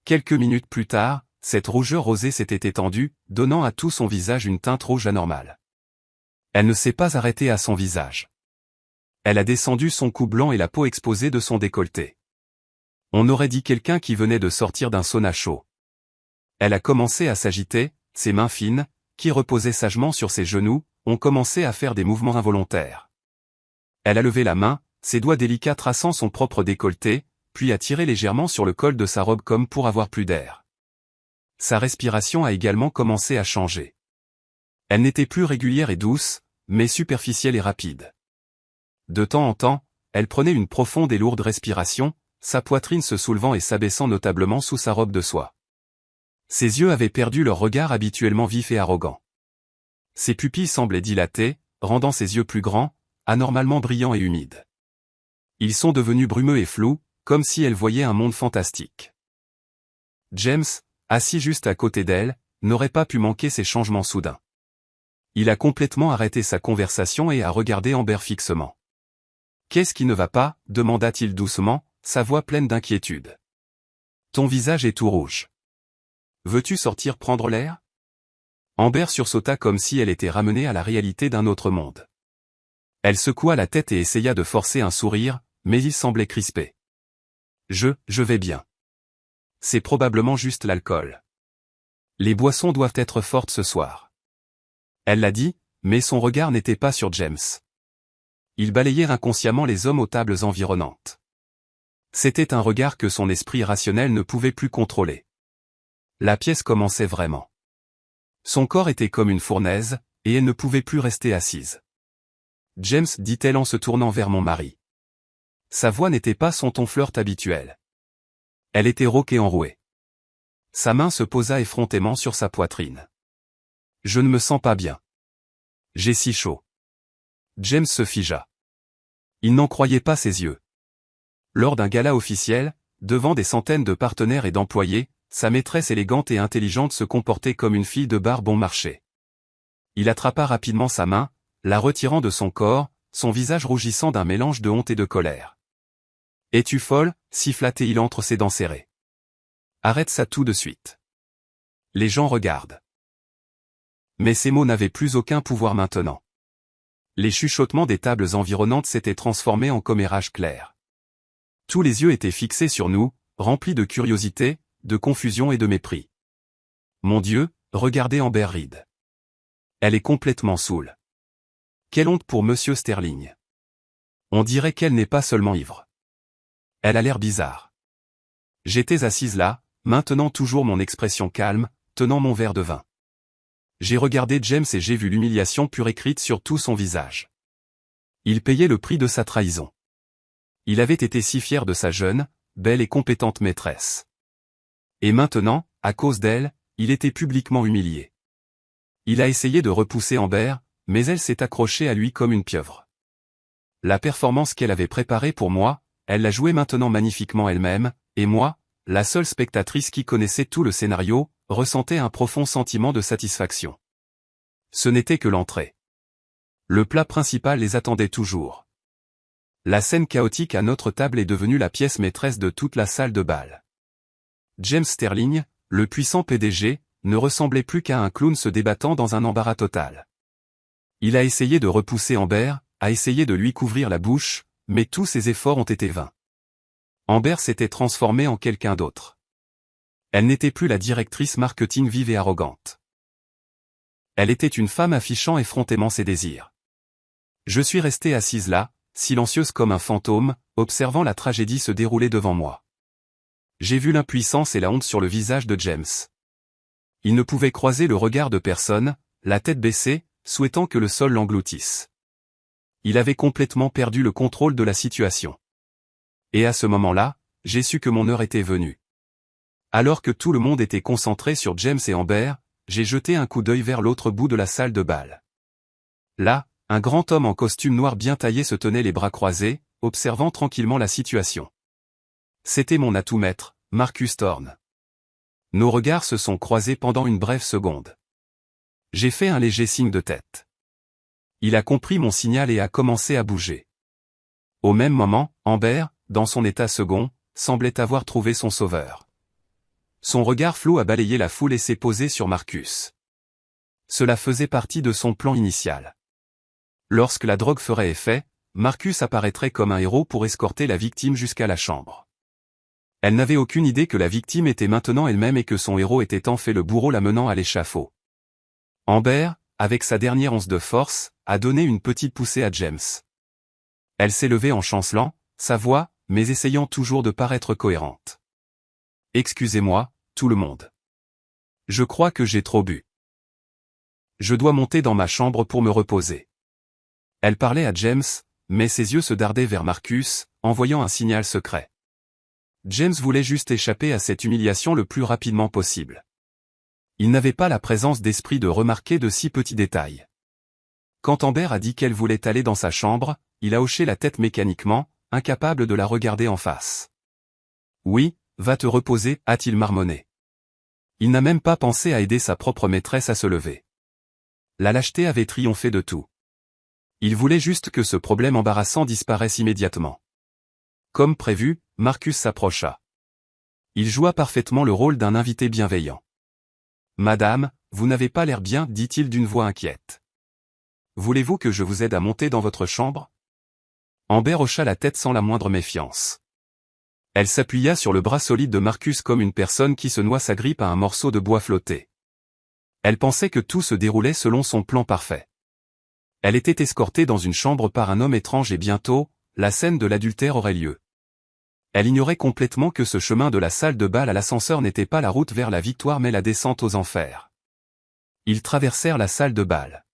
Quelques minutes plus tard, cette rougeur rosée s'était étendue, donnant à tout son visage une teinte rouge anormale. Elle ne s'est pas arrêtée à son visage. Elle a descendu son cou blanc et la peau exposée de son décolleté. On aurait dit quelqu'un qui venait de sortir d'un sauna chaud. Elle a commencé à s'agiter, ses mains fines, qui reposaient sagement sur ses genoux, ont commencé à faire des mouvements involontaires. Elle a levé la main, ses doigts délicats traçant son propre décolleté, puis a tiré légèrement sur le col de sa robe comme pour avoir plus d'air. Sa respiration a également commencé à changer. Elle n'était plus régulière et douce, mais superficielle et rapide. De temps en temps, elle prenait une profonde et lourde respiration, sa poitrine se soulevant et s'abaissant notablement sous sa robe de soie. Ses yeux avaient perdu leur regard habituellement vif et arrogant. Ses pupilles semblaient dilatées, rendant ses yeux plus grands, anormalement brillants et humides. Ils sont devenus brumeux et flous, comme si elle voyait un monde fantastique. James, assis juste à côté d'elle, n'aurait pas pu manquer ces changements soudains. Il a complètement arrêté sa conversation et a regardé Amber fixement. « Qu'est-ce qui ne va pas ?» demanda-t-il doucement, sa voix pleine d'inquiétude. « Ton visage est tout rouge. Veux-tu sortir prendre l'air ?» Amber sursauta comme si elle était ramenée à la réalité d'un autre monde. Elle secoua la tête et essaya de forcer un sourire, mais il semblait crispé. « Je vais bien. C'est probablement juste l'alcool. Les boissons doivent être fortes ce soir. » Elle l'a dit, mais son regard n'était pas sur James. Il balayait inconsciemment les hommes aux tables environnantes. C'était un regard que son esprit rationnel ne pouvait plus contrôler. La pièce commençait vraiment. Son corps était comme une fournaise, et elle ne pouvait plus rester assise. « James, dit-elle en se tournant vers mon mari. » Sa voix n'était pas son ton flirt habituel. Elle était rauque et enrouée. Sa main se posa effrontément sur sa poitrine. « Je ne me sens pas bien. J'ai si chaud. » James se figea. Il n'en croyait pas ses yeux. Lors d'un gala officiel, devant des centaines de partenaires et d'employés, sa maîtresse élégante et intelligente se comportait comme une fille de bar bon marché. Il attrapa rapidement sa main, la retirant de son corps, son visage rougissant d'un mélange de honte et de colère. « Es-tu folle ?» siffla-t-il entre ses dents serrées. « Arrête ça tout de suite. Les gens regardent. » Mais ces mots n'avaient plus aucun pouvoir maintenant. Les chuchotements des tables environnantes s'étaient transformés en commérages clairs. Tous les yeux étaient fixés sur nous, remplis de curiosité, de confusion et de mépris. Mon Dieu, regardez Amber Reed. Elle est complètement saoule. Quelle honte pour Monsieur Sterling. On dirait qu'elle n'est pas seulement ivre. Elle a l'air bizarre. J'étais assise là, maintenant toujours mon expression calme, tenant mon verre de vin. J'ai regardé James et j'ai vu l'humiliation pure écrite sur tout son visage. Il payait le prix de sa trahison. Il avait été si fier de sa jeune, belle et compétente maîtresse. Et maintenant, à cause d'elle, il était publiquement humilié. Il a essayé de repousser Amber, mais elle s'est accrochée à lui comme une pieuvre. La performance qu'elle avait préparée pour moi, elle la jouait maintenant magnifiquement elle-même, et moi, la seule spectatrice qui connaissait tout le scénario, ressentait un profond sentiment de satisfaction. Ce n'était que l'entrée. Le plat principal les attendait toujours. La scène chaotique à notre table est devenue la pièce maîtresse de toute la salle de bal. James Sterling, le puissant PDG, ne ressemblait plus qu'à un clown se débattant dans un embarras total. Il a essayé de repousser Amber, a essayé de lui couvrir la bouche, mais tous ses efforts ont été vains. Amber s'était transformée en quelqu'un d'autre. Elle n'était plus la directrice marketing vive et arrogante. Elle était une femme affichant effrontément ses désirs. Je suis restée assise là, silencieuse comme un fantôme, observant la tragédie se dérouler devant moi. J'ai vu l'impuissance et la honte sur le visage de James. Il ne pouvait croiser le regard de personne, la tête baissée, souhaitant que le sol l'engloutisse. Il avait complètement perdu le contrôle de la situation. Et à ce moment-là, j'ai su que mon heure était venue. Alors que tout le monde était concentré sur James et Amber, j'ai jeté un coup d'œil vers l'autre bout de la salle de bal. Là, un grand homme en costume noir bien taillé se tenait les bras croisés, observant tranquillement la situation. C'était mon atout maître, Marcus Thorne. Nos regards se sont croisés pendant une brève seconde. J'ai fait un léger signe de tête. Il a compris mon signal et a commencé à bouger. Au même moment, Amber, dans son état second, semblait avoir trouvé son sauveur. Son regard flou a balayé la foule et s'est posé sur Marcus. Cela faisait partie de son plan initial. Lorsque la drogue ferait effet, Marcus apparaîtrait comme un héros pour escorter la victime jusqu'à la chambre. Elle n'avait aucune idée que la victime était maintenant elle-même et que son héros était en fait le bourreau la menant à l'échafaud. Amber, avec sa dernière once de force, a donné une petite poussée à James. Elle s'est levée en chancelant, sa voix, mais essayant toujours de paraître cohérente. « Excusez-moi, tout le monde. Je crois que j'ai trop bu. Je dois monter dans ma chambre pour me reposer. » Elle parlait à James, mais ses yeux se dardaient vers Marcus, envoyant un signal secret. James voulait juste échapper à cette humiliation le plus rapidement possible. Il n'avait pas la présence d'esprit de remarquer de si petits détails. Quand Amber a dit qu'elle voulait aller dans sa chambre, il a hoché la tête mécaniquement, incapable de la regarder en face. « Oui, va te reposer » a-t-il marmonné. Il n'a même pas pensé à aider sa propre maîtresse à se lever. La lâcheté avait triomphé de tout. Il voulait juste que ce problème embarrassant disparaisse immédiatement. Comme prévu, Marcus s'approcha. Il joua parfaitement le rôle d'un invité bienveillant. « Madame, vous n'avez pas l'air bien, dit-il d'une voix inquiète. Voulez-vous que je vous aide à monter dans votre chambre ?» Amber hocha la tête sans la moindre méfiance. Elle s'appuya sur le bras solide de Marcus comme une personne qui se noie sa grippe à un morceau de bois flotté. Elle pensait que tout se déroulait selon son plan parfait. Elle était escortée dans une chambre par un homme étrange et bientôt, la scène de l'adultère aurait lieu. Elle ignorait complètement que ce chemin de la salle de bal à l'ascenseur n'était pas la route vers la victoire mais la descente aux enfers. Ils traversèrent la salle de bal.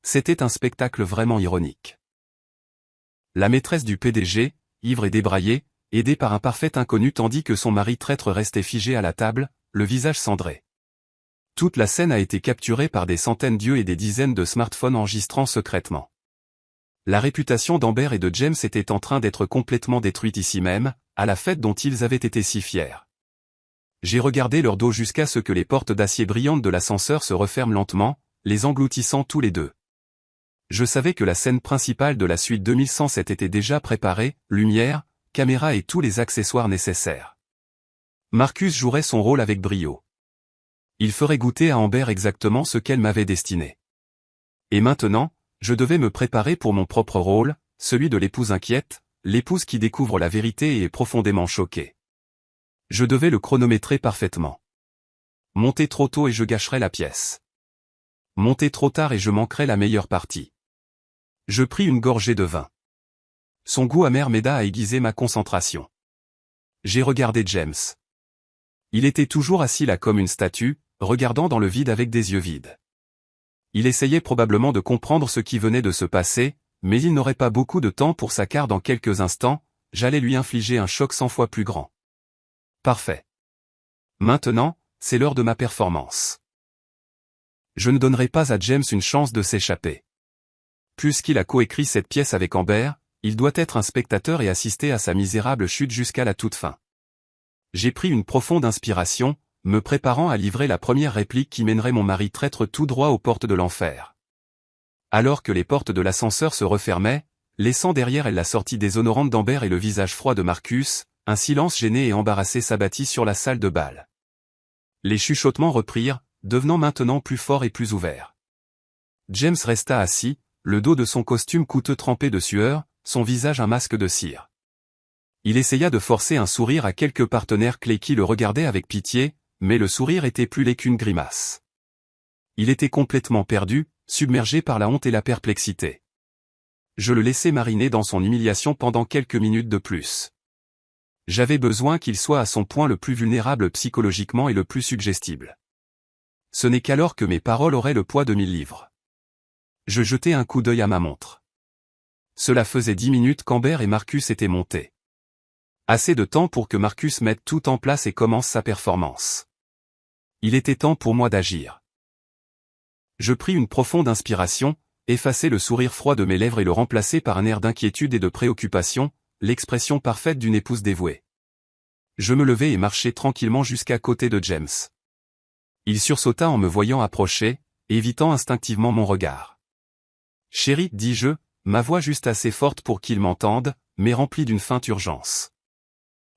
C'était un spectacle vraiment ironique. La maîtresse du PDG, ivre et débraillée, aidée par un parfait inconnu tandis que son mari traître restait figé à la table, le visage cendré. Toute la scène a été capturée par des centaines d'yeux et des dizaines de smartphones enregistrant secrètement. La réputation d'Amber et de James était en train d'être complètement détruite ici même, à la fête dont ils avaient été si fiers. J'ai regardé leur dos jusqu'à ce que les portes d'acier brillantes de l'ascenseur se referment lentement, les engloutissant tous les deux. Je savais que la scène principale de la suite 2107 était déjà préparée, lumière, caméra et tous les accessoires nécessaires. Marcus jouerait son rôle avec brio. Il ferait goûter à Amber exactement ce qu'elle m'avait destiné. Et maintenant, je devais me préparer pour mon propre rôle, celui de l'épouse inquiète, l'épouse qui découvre la vérité et est profondément choquée. Je devais le chronométrer parfaitement. Monter trop tôt et je gâcherais la pièce. Monter trop tard et je manquerais la meilleure partie. Je pris une gorgée de vin. Son goût amer m'aida à aiguiser ma concentration. J'ai regardé James. Il était toujours assis là comme une statue, regardant dans le vide avec des yeux vides. Il essayait probablement de comprendre ce qui venait de se passer, mais il n'aurait pas beaucoup de temps pour ça car dans quelques instants, j'allais lui infliger un choc 100 fois plus grand. Parfait. Maintenant, c'est l'heure de ma performance. Je ne donnerai pas à James une chance de s'échapper. Puisqu'il a coécrit cette pièce avec Amber, il doit être un spectateur et assister à sa misérable chute jusqu'à la toute fin. J'ai pris une profonde inspiration, me préparant à livrer la première réplique qui mènerait mon mari traître tout droit aux portes de l'enfer. Alors que les portes de l'ascenseur se refermaient, laissant derrière elle la sortie déshonorante d'Amber et le visage froid de Marcus, un silence gêné et embarrassé s'abattit sur la salle de bal. Les chuchotements reprirent, devenant maintenant plus forts et plus ouverts. James resta assis, le dos de son costume coûteux trempé de sueur, son visage un masque de cire. Il essaya de forcer un sourire à quelques partenaires clés qui le regardaient avec pitié, mais le sourire était plus laid qu'une grimace. Il était complètement perdu, submergé par la honte et la perplexité. Je le laissai mariner dans son humiliation pendant quelques minutes de plus. J'avais besoin qu'il soit à son point le plus vulnérable psychologiquement et le plus suggestible. Ce n'est qu'alors que mes paroles auraient le poids de 1000 livres. Je jetai un coup d'œil à ma montre. Cela faisait 10 minutes qu'Amber et Marcus étaient montés. Assez de temps pour que Marcus mette tout en place et commence sa performance. Il était temps pour moi d'agir. Je pris une profonde inspiration, effaçai le sourire froid de mes lèvres et le remplaçai par un air d'inquiétude et de préoccupation, l'expression parfaite d'une épouse dévouée. Je me levai et marchai tranquillement jusqu'à côté de James. Il sursauta en me voyant approcher, évitant instinctivement mon regard. « Chérie, dis-je, ma voix juste assez forte pour qu'il m'entende, mais remplie d'une feinte urgence.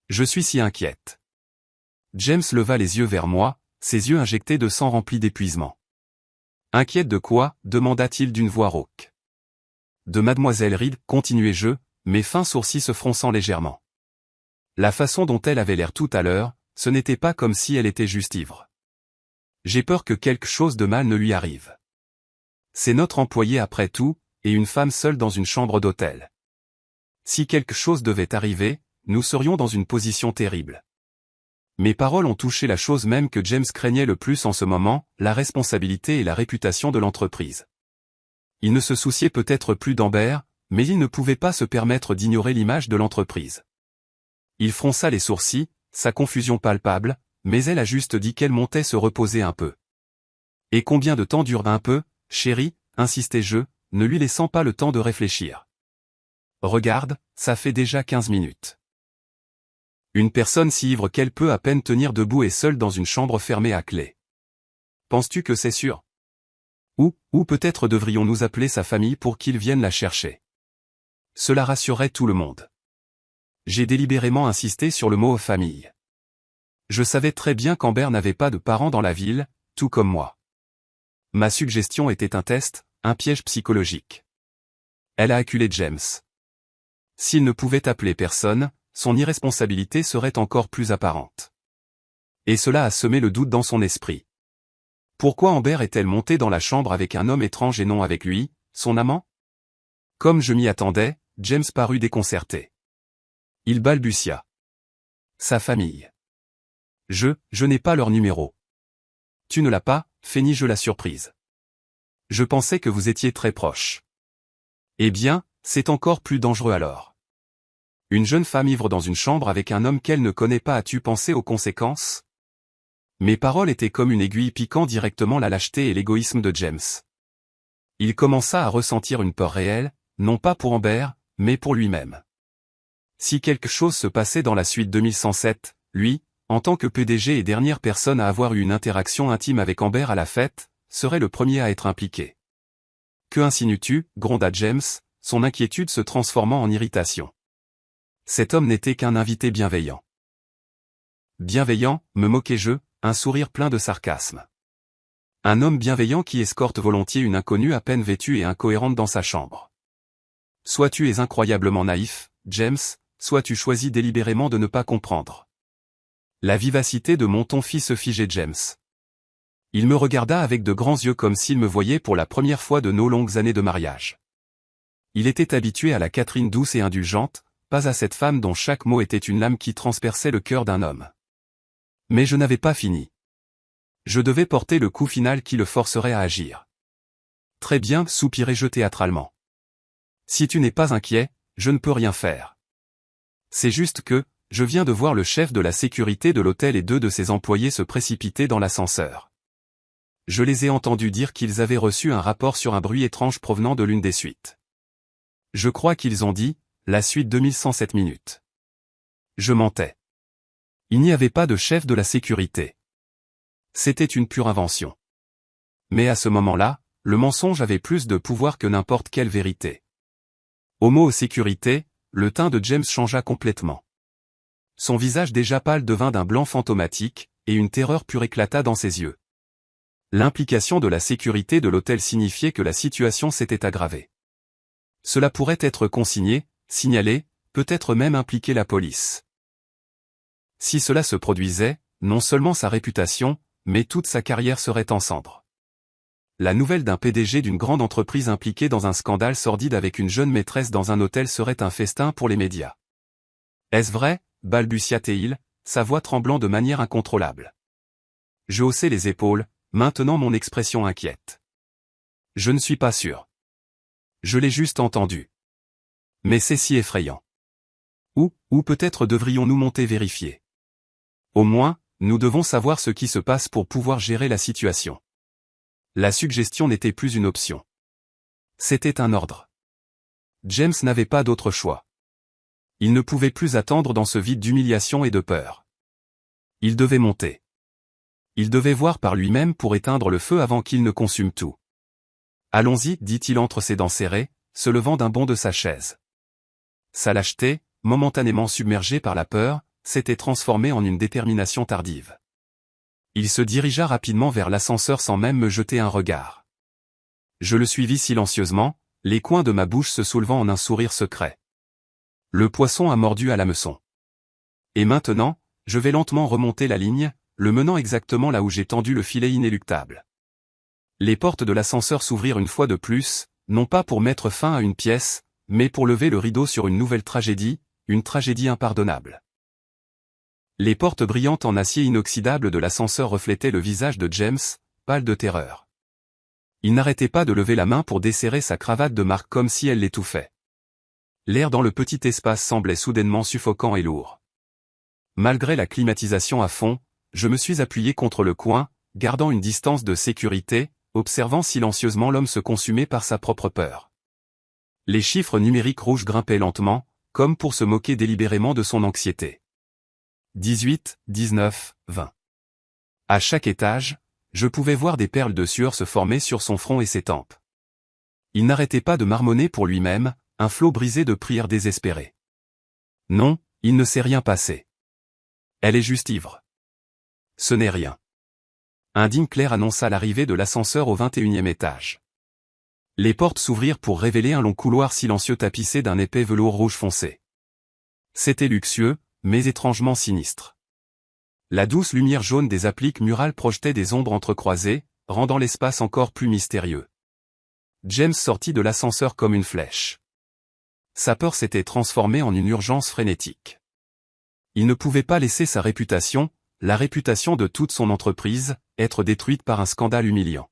Je suis si inquiète. » James leva les yeux vers moi, ses yeux injectés de sang remplis d'épuisement. « Inquiète de quoi ?» demanda-t-il d'une voix rauque. « De mademoiselle Reed, continuai-je, mes fins sourcils se fronçant légèrement. La façon dont elle avait l'air tout à l'heure, ce n'était pas comme si elle était juste ivre. J'ai peur que quelque chose de mal ne lui arrive. C'est notre employé après tout, et une femme seule dans une chambre d'hôtel. Si quelque chose devait arriver, nous serions dans une position terrible. » Mes paroles ont touché la chose même que James craignait le plus en ce moment, la responsabilité et la réputation de l'entreprise. Il ne se souciait peut-être plus d'Amber, mais il ne pouvait pas se permettre d'ignorer l'image de l'entreprise. Il fronça les sourcils, sa confusion palpable, mais elle a juste dit qu'elle montait se reposer un peu. « Et combien de temps dure un peu, chérie ?» insistai-je, ne lui laissant pas le temps de réfléchir. « Regarde, ça fait déjà 15 minutes. » Une personne si ivre qu'elle peut à peine tenir debout et seule dans une chambre fermée à clé. Penses-tu que c'est sûr ? Ou peut-être devrions-nous appeler sa famille pour qu'ils viennent la chercher. Cela rassurerait tout le monde. J'ai délibérément insisté sur le mot « famille ». Je savais très bien qu'Amber n'avait pas de parents dans la ville, tout comme moi. Ma suggestion était un test, un piège psychologique. Elle a acculé James. S'il ne pouvait appeler personne, son irresponsabilité serait encore plus apparente. Et cela a semé le doute dans son esprit. Pourquoi Amber est-elle montée dans la chambre avec un homme étrange et non avec lui, son amant? Comme je m'y attendais, James parut déconcerté. Il balbutia. Sa famille. Je n'ai pas leur numéro. Tu ne l'as pas, feignis-je la surprise. Je pensais que vous étiez très proches. Eh bien, c'est encore plus dangereux alors. Une jeune femme ivre dans une chambre avec un homme qu'elle ne connaît pas, as-tu pensé aux conséquences? Mes paroles étaient comme une aiguille piquant directement la lâcheté et l'égoïsme de James. Il commença à ressentir une peur réelle, non pas pour Amber, mais pour lui-même. Si quelque chose se passait dans la suite 2107, lui, en tant que PDG et dernière personne à avoir eu une interaction intime avec Amber à la fête, serait le premier à être impliqué. Que insinues-tu, gronda James, son inquiétude se transformant en irritation. Cet homme n'était qu'un invité bienveillant. Bienveillant, me moquai-je, un sourire plein de sarcasme. Un homme bienveillant qui escorte volontiers une inconnue à peine vêtue et incohérente dans sa chambre. Soit tu es incroyablement naïf, James, soit tu choisis délibérément de ne pas comprendre. La vivacité de mon ton fit se figer James. Il me regarda avec de grands yeux comme s'il me voyait pour la première fois de nos longues années de mariage. Il était habitué à la Catherine douce et indulgente, pas à cette femme dont chaque mot était une lame qui transperçait le cœur d'un homme. Mais je n'avais pas fini. Je devais porter le coup final qui le forcerait à agir. Très bien, soupirai-je théâtralement. Si tu n'es pas inquiet, je ne peux rien faire. C'est juste que, je viens de voir le chef de la sécurité de l'hôtel et 2 de ses employés se précipiter dans l'ascenseur. Je les ai entendus dire qu'ils avaient reçu un rapport sur un bruit étrange provenant de l'une des suites. Je crois qu'ils ont dit, la suite 2107 minutes. Je mentais. Il n'y avait pas de chef de la sécurité. C'était une pure invention. Mais à ce moment-là, le mensonge avait plus de pouvoir que n'importe quelle vérité. Au mot sécurité, le teint de James changea complètement. Son visage déjà pâle devint d'un blanc fantomatique, et une terreur pure éclata dans ses yeux. L'implication de la sécurité de l'hôtel signifiait que la situation s'était aggravée. Cela pourrait être consigné, signalé, peut-être même impliquer la police. Si cela se produisait, non seulement sa réputation, mais toute sa carrière serait en cendres. La nouvelle d'un PDG d'une grande entreprise impliquée dans un scandale sordide avec une jeune maîtresse dans un hôtel serait un festin pour les médias. Est-ce vrai, balbutia-t-il, sa voix tremblant de manière incontrôlable. Je haussai les épaules, maintenant mon expression inquiète. Je ne suis pas sûr. Je l'ai juste entendu. Mais c'est si effrayant. Ou peut-être devrions-nous monter vérifier. Au moins, nous devons savoir ce qui se passe pour pouvoir gérer la situation. La suggestion n'était plus une option. C'était un ordre. James n'avait pas d'autre choix. Il ne pouvait plus attendre dans ce vide d'humiliation et de peur. Il devait monter. Il devait voir par lui-même pour éteindre le feu avant qu'il ne consume tout. Allons-y, dit-il entre ses dents serrées, se levant d'un bond de sa chaise. Sa lâcheté, momentanément submergée par la peur, s'était transformée en une détermination tardive. Il se dirigea rapidement vers l'ascenseur sans même me jeter un regard. Je le suivis silencieusement, les coins de ma bouche se soulevant en un sourire secret. Le poisson a mordu à l'hameçon. Et maintenant, je vais lentement remonter la ligne, le menant exactement là où j'ai tendu le filet inéluctable. Les portes de l'ascenseur s'ouvrirent une fois de plus, non pas pour mettre fin à une pièce, mais pour lever le rideau sur une nouvelle tragédie, une tragédie impardonnable. Les portes brillantes en acier inoxydable de l'ascenseur reflétaient le visage de James, pâle de terreur. Il n'arrêtait pas de lever la main pour desserrer sa cravate de marque comme si elle l'étouffait. L'air dans le petit espace semblait soudainement suffocant et lourd. Malgré la climatisation à fond, je me suis appuyé contre le coin, gardant une distance de sécurité, observant silencieusement l'homme se consumer par sa propre peur. Les chiffres numériques rouges grimpaient lentement, comme pour se moquer délibérément de son anxiété. 18, 19, 20. À chaque étage, Je pouvais voir des perles de sueur se former sur son front et ses tempes. Il n'arrêtait pas de marmonner pour lui-même, un flot brisé de prières désespérées. Non, il ne s'est rien passé. Elle est juste ivre. Ce n'est rien. Un digne clair annonça l'arrivée de l'ascenseur au 21e étage. Les portes s'ouvrirent pour révéler un long couloir silencieux tapissé d'un épais velours rouge foncé. C'était luxueux, mais étrangement sinistre. La douce lumière jaune des appliques murales projetait des ombres entrecroisées, rendant l'espace encore plus mystérieux. James sortit de l'ascenseur comme une flèche. Sa peur s'était transformée en une urgence frénétique. Il ne pouvait pas laisser sa réputation, la réputation de toute son entreprise, être détruite par un scandale humiliant.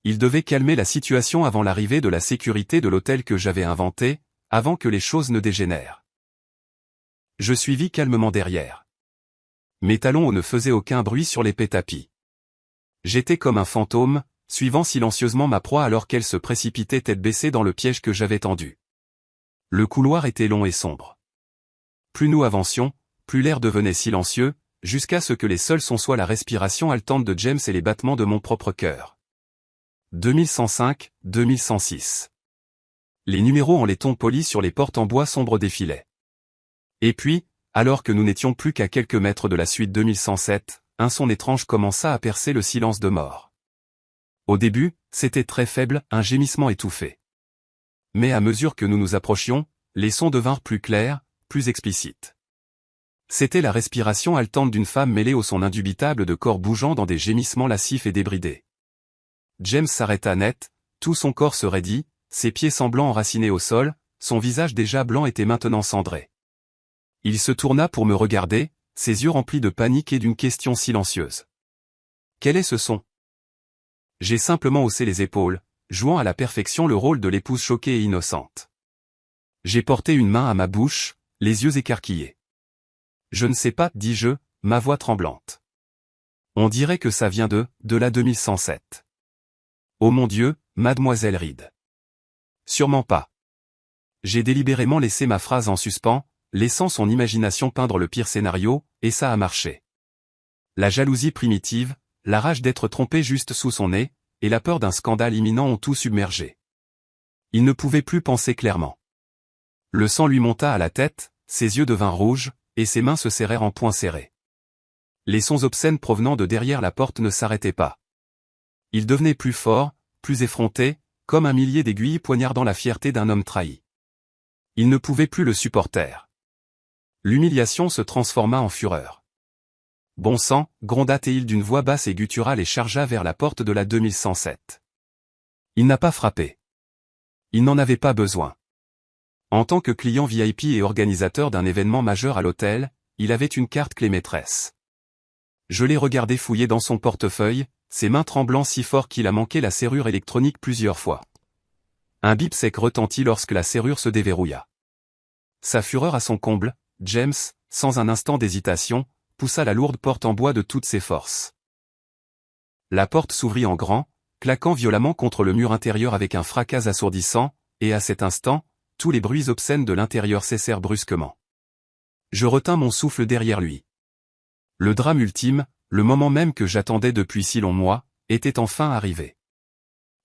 Il devait calmer la situation avant l'arrivée de la sécurité de l'hôtel que j'avais inventé, avant que les choses ne dégénèrent. Je suivis calmement derrière. Mes talons ne faisaient aucun bruit sur l'épais tapis. J'étais comme un fantôme, suivant silencieusement ma proie alors qu'elle se précipitait tête baissée dans le piège que j'avais tendu. Le couloir était long et sombre. Plus nous avancions, plus l'air devenait silencieux, jusqu'à ce que les seuls sons soient la respiration haletante de James et les battements de mon propre cœur. 2105, 2106. Les numéros en laiton polis sur les portes en bois sombre défilaient. Et puis, alors que nous n'étions plus qu'à quelques mètres de la suite 2107, un son étrange commença à percer le silence de mort. Au début, c'était très faible, un gémissement étouffé. Mais à mesure que nous nous approchions, les sons devinrent plus clairs, plus explicites. C'était la respiration haletante d'une femme mêlée au son indubitable de corps bougeant dans des gémissements lascifs et débridés. James s'arrêta net, tout son corps se raidit, ses pieds semblants enracinés au sol, son visage déjà blanc était maintenant cendré. Il se tourna pour me regarder, ses yeux remplis de panique et d'une question silencieuse. Quel est ce son? J'ai simplement haussé les épaules, jouant à la perfection le rôle de l'épouse choquée et innocente. J'ai porté une main à ma bouche, les yeux écarquillés. Je ne sais pas, dis-je, ma voix tremblante. On dirait que ça vient de la 2107. Oh mon Dieu, mademoiselle Reed. Sûrement pas. J'ai délibérément laissé ma phrase en suspens, laissant son imagination peindre le pire scénario, et ça a marché. La jalousie primitive, la rage d'être trompé juste sous son nez, et la peur d'un scandale imminent ont tout submergé. Il ne pouvait plus penser clairement. Le sang lui monta à la tête, ses yeux devinrent rouges, et ses mains se serrèrent en poings serrés. Les sons obscènes provenant de derrière la porte ne s'arrêtaient pas. Ils devenaient plus forts, plus effrontés, comme un millier d'aiguilles poignardant la fierté d'un homme trahi. Il ne pouvait plus le supporter. L'humiliation se transforma en fureur. Bon sang, gronda-t-il d'une voix basse et gutturale et chargea vers la porte de la 2107. Il n'a pas frappé. Il n'en avait pas besoin. En tant que client VIP et organisateur d'un événement majeur à l'hôtel, il avait une carte clé maîtresse. Je l'ai regardé fouiller dans son portefeuille, ses mains tremblant si fort qu'il a manqué la serrure électronique plusieurs fois. Un bip sec retentit lorsque la serrure se déverrouilla. Sa fureur à son comble, James, sans un instant d'hésitation, poussa la lourde porte en bois de toutes ses forces. La porte s'ouvrit en grand, claquant violemment contre le mur intérieur avec un fracas assourdissant, et à cet instant, tous les bruits obscènes de l'intérieur cessèrent brusquement. Je retins mon souffle derrière lui. Le drame ultime, le moment même que j'attendais depuis si longs mois, était enfin arrivé.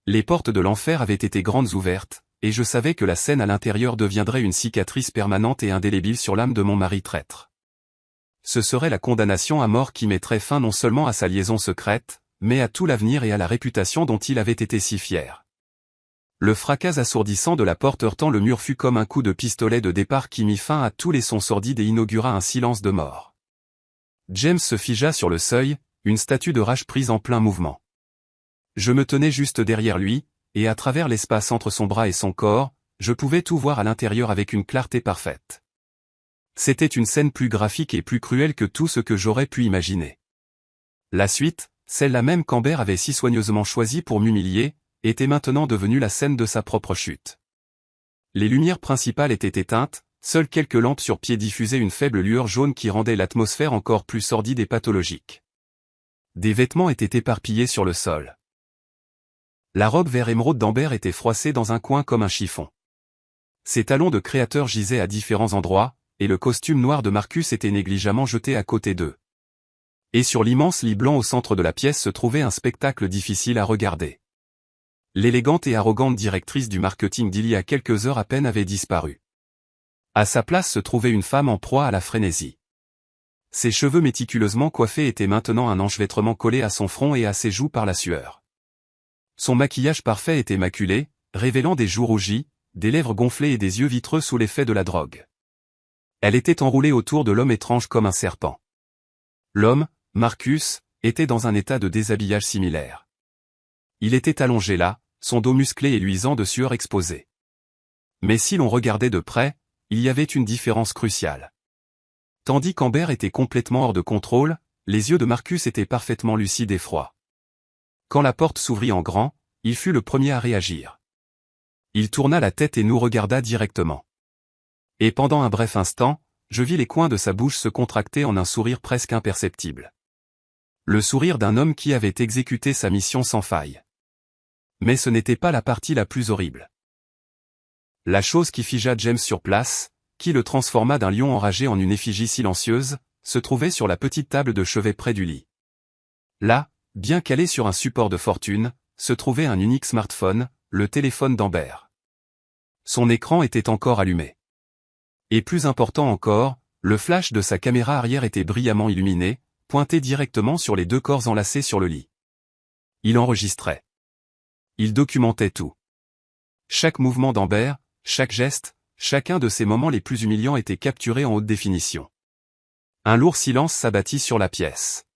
Les portes de l'enfer avaient été grandes ouvertes, et je savais que la scène à l'intérieur deviendrait une cicatrice permanente et indélébile sur l'âme de mon mari traître. Ce serait la condamnation à mort qui mettrait fin non seulement à sa liaison secrète, mais à tout l'avenir et à la réputation dont il avait été si fier. Le fracas assourdissant de la porte heurtant le mur fut comme un coup de pistolet de départ qui mit fin à tous les sons sordides et inaugura un silence de mort. James se figea sur le seuil, une statue de rage prise en plein mouvement. Je me tenais juste derrière lui, et à travers l'espace entre son bras et son corps, je pouvais tout voir à l'intérieur avec une clarté parfaite. C'était une scène plus graphique et plus cruelle que tout ce que j'aurais pu imaginer. La suite, celle-là même qu'Amber avait si soigneusement choisie pour m'humilier, était maintenant devenue la scène de sa propre chute. Les lumières principales étaient éteintes, seules quelques lampes sur pied diffusaient une faible lueur jaune qui rendait l'atmosphère encore plus sordide et pathologique. Des vêtements étaient éparpillés sur le sol. La robe vert émeraude d'Amber était froissée dans un coin comme un chiffon. Ses talons de créateur gisaient à différents endroits, et le costume noir de Marcus était négligemment jeté à côté d'eux. Et sur l'immense lit blanc au centre de la pièce se trouvait un spectacle difficile à regarder. L'élégante et arrogante directrice du marketing d'il y a quelques heures à peine avait disparu. À sa place se trouvait une femme en proie à la frénésie. Ses cheveux méticuleusement coiffés étaient maintenant un enchevêtrement collé à son front et à ses joues par la sueur. Son maquillage parfait était maculé, révélant des joues rougies, des lèvres gonflées et des yeux vitreux sous l'effet de la drogue. Elle était enroulée autour de l'homme étrange comme un serpent. L'homme, Marcus, était dans un état de déshabillage similaire. Il était allongé là, son dos musclé et luisant de sueur exposé. Mais si l'on regardait de près, il y avait une différence cruciale. Tandis qu'Amber était complètement hors de contrôle, les yeux de Marcus étaient parfaitement lucides et froids. Quand la porte s'ouvrit en grand, il fut le premier à réagir. Il tourna la tête et nous regarda directement. Et pendant un bref instant, je vis les coins de sa bouche se contracter en un sourire presque imperceptible. Le sourire d'un homme qui avait exécuté sa mission sans faille. Mais ce n'était pas la partie la plus horrible. La chose qui figea James sur place, qui le transforma d'un lion enragé en une effigie silencieuse, se trouvait sur la petite table de chevet près du lit. Là, bien calé sur un support de fortune, se trouvait un unique smartphone, le téléphone d'Amber. Son écran était encore allumé. Et plus important encore, le flash de sa caméra arrière était brillamment illuminé, pointé directement sur les deux corps enlacés sur le lit. Il enregistrait. Il documentait tout. Chaque mouvement d'Amber, chaque geste, chacun de ces moments les plus humiliants était capturé en haute définition. Un lourd silence s'abattit sur la pièce.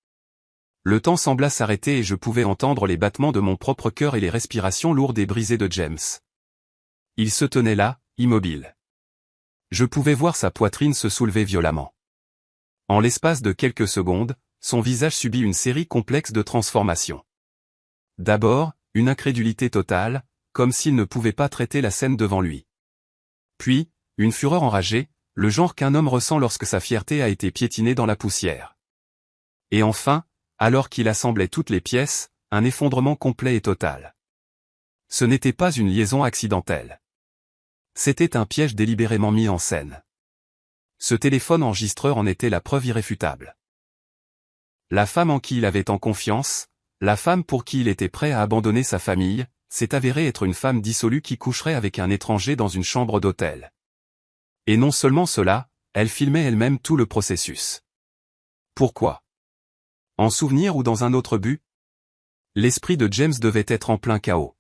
Le temps sembla s'arrêter et je pouvais entendre les battements de mon propre cœur et les respirations lourdes et brisées de James. Il se tenait là, immobile. Je pouvais voir sa poitrine se soulever violemment. En l'espace de quelques secondes, son visage subit une série complexe de transformations. D'abord, une incrédulité totale, comme s'il ne pouvait pas traiter la scène devant lui. Puis, une fureur enragée, le genre qu'un homme ressent lorsque sa fierté a été piétinée dans la poussière. Et enfin, alors qu'il assemblait toutes les pièces, un effondrement complet et total. Ce n'était pas une liaison accidentelle. C'était un piège délibérément mis en scène. Ce téléphone enregistreur en était la preuve irréfutable. La femme en qui il avait tant confiance, la femme pour qui il était prêt à abandonner sa famille, s'est avérée être une femme dissolue qui coucherait avec un étranger dans une chambre d'hôtel. Et non seulement cela, elle filmait elle-même tout le processus. Pourquoi? En souvenir ou dans un autre but? L'esprit de James devait être en plein chaos.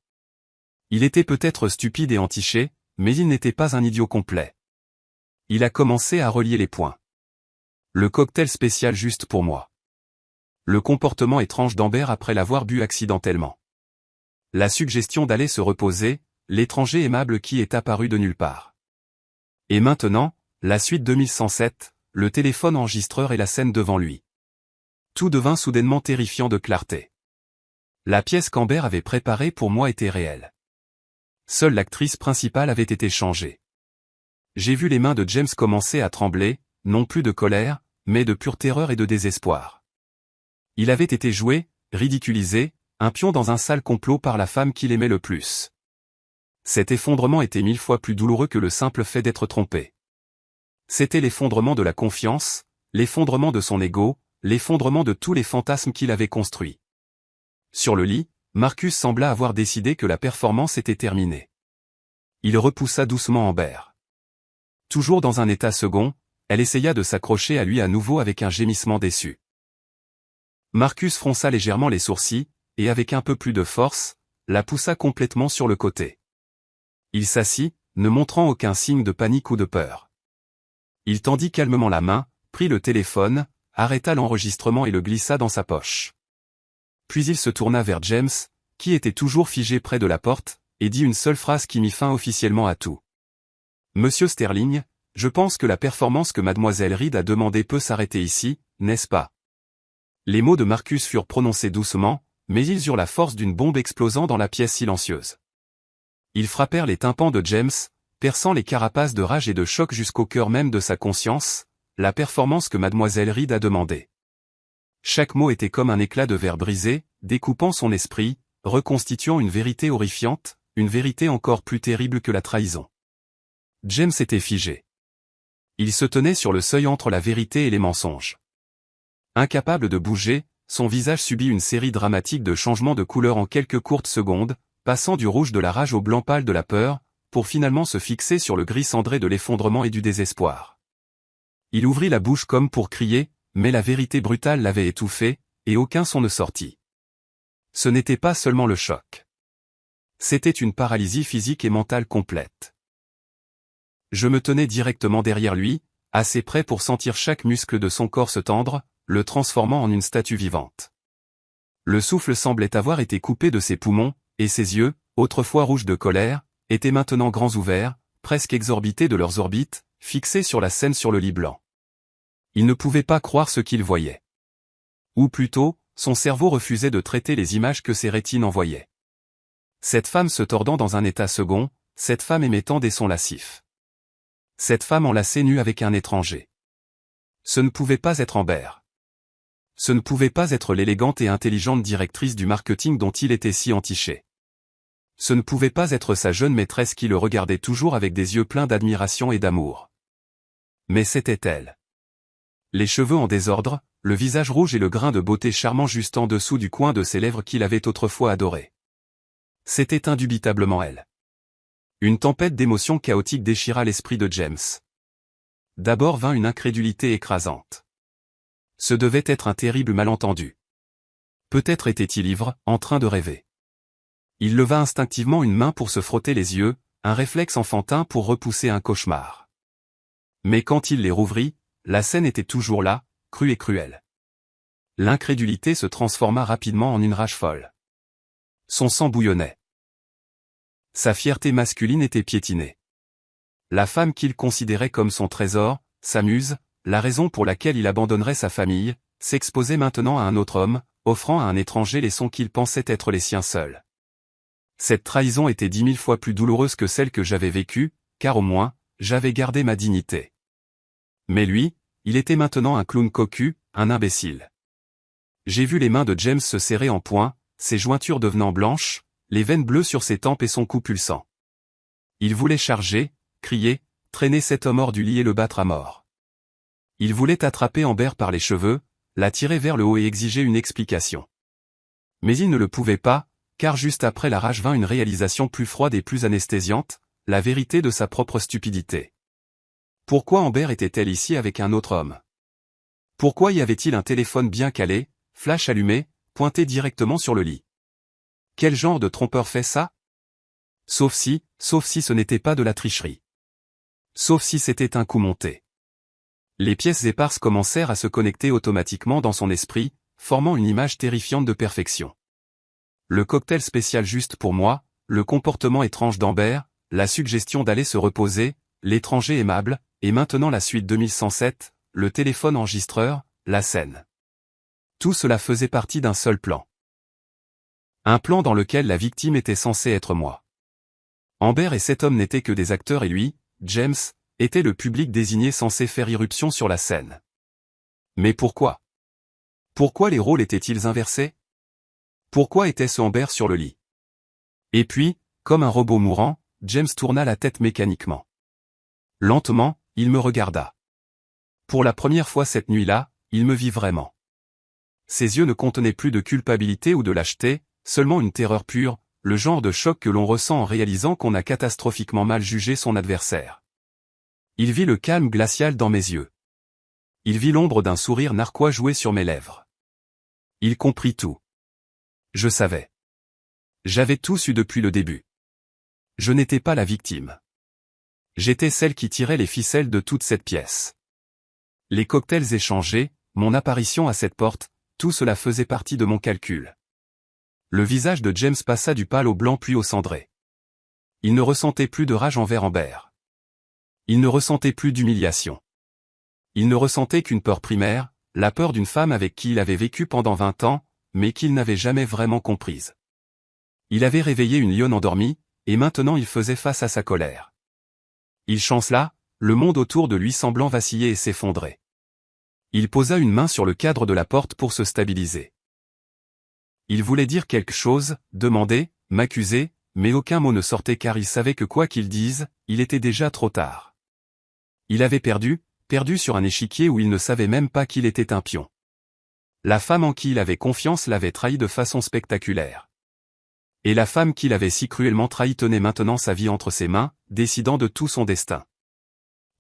Il était peut-être stupide et entiché, mais il n'était pas un idiot complet. Il a commencé à relier les points. Le cocktail spécial juste pour moi. Le comportement étrange d'Amber après l'avoir bu accidentellement. La suggestion d'aller se reposer, l'étranger aimable qui est apparu de nulle part. Et maintenant, la suite 2107, le téléphone enregistreur et la scène devant lui. Tout devint soudainement terrifiant de clarté. La pièce qu'Amber avait préparée pour moi était réelle. Seule l'actrice principale avait été changée. J'ai vu les mains de James commencer à trembler, non plus de colère, mais de pure terreur et de désespoir. Il avait été joué, ridiculisé, un pion dans un sale complot par la femme qu'il aimait le plus. Cet effondrement était 1000 fois plus douloureux que le simple fait d'être trompé. C'était l'effondrement de la confiance, l'effondrement de son ego, l'effondrement de tous les fantasmes qu'il avait construits. Sur le lit, Marcus sembla avoir décidé que la performance était terminée. Il repoussa doucement Amber. Toujours dans un état second, elle essaya de s'accrocher à lui à nouveau avec un gémissement déçu. Marcus fronça légèrement les sourcils, et avec un peu plus de force, la poussa complètement sur le côté. Il s'assit, ne montrant aucun signe de panique ou de peur. Il tendit calmement la main, prit le téléphone, arrêta l'enregistrement et le glissa dans sa poche. Puis il se tourna vers James, qui était toujours figé près de la porte, et dit une seule phrase qui mit fin officiellement à tout. « Monsieur Sterling, je pense que la performance que mademoiselle Reed a demandé peut s'arrêter ici, n'est-ce pas ?» Les mots de Marcus furent prononcés doucement, mais ils eurent la force d'une bombe explosant dans la pièce silencieuse. Ils frappèrent les tympans de James, perçant les carapaces de rage et de choc jusqu'au cœur même de sa conscience, la performance que mademoiselle Reed a demandé. Chaque mot était comme un éclat de verre brisé, découpant son esprit, reconstituant une vérité horrifiante, une vérité encore plus terrible que la trahison. James était figé. Il se tenait sur le seuil entre la vérité et les mensonges. Incapable de bouger, son visage subit une série dramatique de changements de couleur en quelques courtes secondes, passant du rouge de la rage au blanc pâle de la peur, pour finalement se fixer sur le gris cendré de l'effondrement et du désespoir. Il ouvrit la bouche comme pour crier, mais la vérité brutale l'avait étouffé, et aucun son ne sortit. Ce n'était pas seulement le choc. C'était une paralysie physique et mentale complète. Je me tenais directement derrière lui, assez près pour sentir chaque muscle de son corps se tendre, le transformant en une statue vivante. Le souffle semblait avoir été coupé de ses poumons, et ses yeux, autrefois rouges de colère, étaient maintenant grands ouverts, presque exorbités de leurs orbites, fixés sur la scène sur le lit blanc. Il ne pouvait pas croire ce qu'il voyait. Ou plutôt, son cerveau refusait de traiter les images que ses rétines envoyaient. Cette femme se tordant dans un état second, cette femme émettant des sons lascifs. Cette femme enlacée nue avec un étranger. Ce ne pouvait pas être Amber. Ce ne pouvait pas être l'élégante et intelligente directrice du marketing dont il était si entiché. Ce ne pouvait pas être sa jeune maîtresse qui le regardait toujours avec des yeux pleins d'admiration et d'amour. Mais c'était elle. Les cheveux en désordre, le visage rouge et le grain de beauté charmant juste en dessous du coin de ses lèvres qu'il avait autrefois adoré. C'était indubitablement elle. Une tempête d'émotions chaotiques déchira l'esprit de James. D'abord vint une incrédulité écrasante. Ce devait être un terrible malentendu. Peut-être était-il ivre, en train de rêver. Il leva instinctivement une main pour se frotter les yeux, un réflexe enfantin pour repousser un cauchemar. Mais quand il les rouvrit, la scène était toujours là, crue et cruelle. L'incrédulité se transforma rapidement en une rage folle. Son sang bouillonnait. Sa fierté masculine était piétinée. La femme qu'il considérait comme son trésor, sa muse, la raison pour laquelle il abandonnerait sa famille, s'exposait maintenant à un autre homme, offrant à un étranger les sons qu'il pensait être les siens seuls. Cette trahison était 10 000 fois plus douloureuse que celle que j'avais vécue, car au moins, j'avais gardé ma dignité. Mais lui, il était maintenant un clown cocu, un imbécile. J'ai vu les mains de James se serrer en poing, ses jointures devenant blanches, les veines bleues sur ses tempes et son cou pulsant. Il voulait charger, crier, traîner cet homme hors du lit et le battre à mort. Il voulait attraper Amber par les cheveux, la tirer vers le haut et exiger une explication. Mais il ne le pouvait pas, car juste après la rage vint une réalisation plus froide et plus anesthésiante, la vérité de sa propre stupidité. Pourquoi Amber était-elle ici avec un autre homme? Pourquoi y avait-il un téléphone bien calé, flash allumé, pointé directement sur le lit? Quel genre de trompeur fait ça? Sauf si ce n'était pas de la tricherie. Sauf si c'était un coup monté. Les pièces éparses commencèrent à se connecter automatiquement dans son esprit, formant une image terrifiante de perfection. Le cocktail spécial juste pour moi, le comportement étrange d'Amber, la suggestion d'aller se reposer, l'étranger aimable, et maintenant la suite 2107, le téléphone enregistreur, la scène. Tout cela faisait partie d'un seul plan. Un plan dans lequel la victime était censée être moi. Amber et cet homme n'étaient que des acteurs et lui, James, était le public désigné censé faire irruption sur la scène. Mais pourquoi? Pourquoi les rôles étaient-ils inversés? Pourquoi était-ce Amber sur le lit? Et puis, comme un robot mourant, James tourna la tête mécaniquement. Lentement, il me regarda. Pour la première fois cette nuit-là, il me vit vraiment. Ses yeux ne contenaient plus de culpabilité ou de lâcheté, seulement une terreur pure, le genre de choc que l'on ressent en réalisant qu'on a catastrophiquement mal jugé son adversaire. Il vit le calme glacial dans mes yeux. Il vit l'ombre d'un sourire narquois jouer sur mes lèvres. Il comprit tout. Je savais. J'avais tout su depuis le début. Je n'étais pas la victime. J'étais celle qui tirait les ficelles de toute cette pièce. Les cocktails échangés, mon apparition à cette porte, tout cela faisait partie de mon calcul. Le visage de James passa du pâle au blanc puis au cendré. Il ne ressentait plus de rage envers Amber. Il ne ressentait plus d'humiliation. Il ne ressentait qu'une peur primaire, la peur d'une femme avec qui il avait vécu pendant 20 ans, mais qu'il n'avait jamais vraiment comprise. Il avait réveillé une lionne endormie, et maintenant il faisait face à sa colère. Il chancela, le monde autour de lui semblant vaciller et s'effondrer. Il posa une main sur le cadre de la porte pour se stabiliser. Il voulait dire quelque chose, demander, m'accuser, mais aucun mot ne sortait car il savait que quoi qu'il dise, il était déjà trop tard. Il avait perdu sur un échiquier où il ne savait même pas qu'il était un pion. La femme en qui il avait confiance l'avait trahi de façon spectaculaire. Et la femme qu'il avait si cruellement trahi tenait maintenant sa vie entre ses mains, décidant de tout son destin.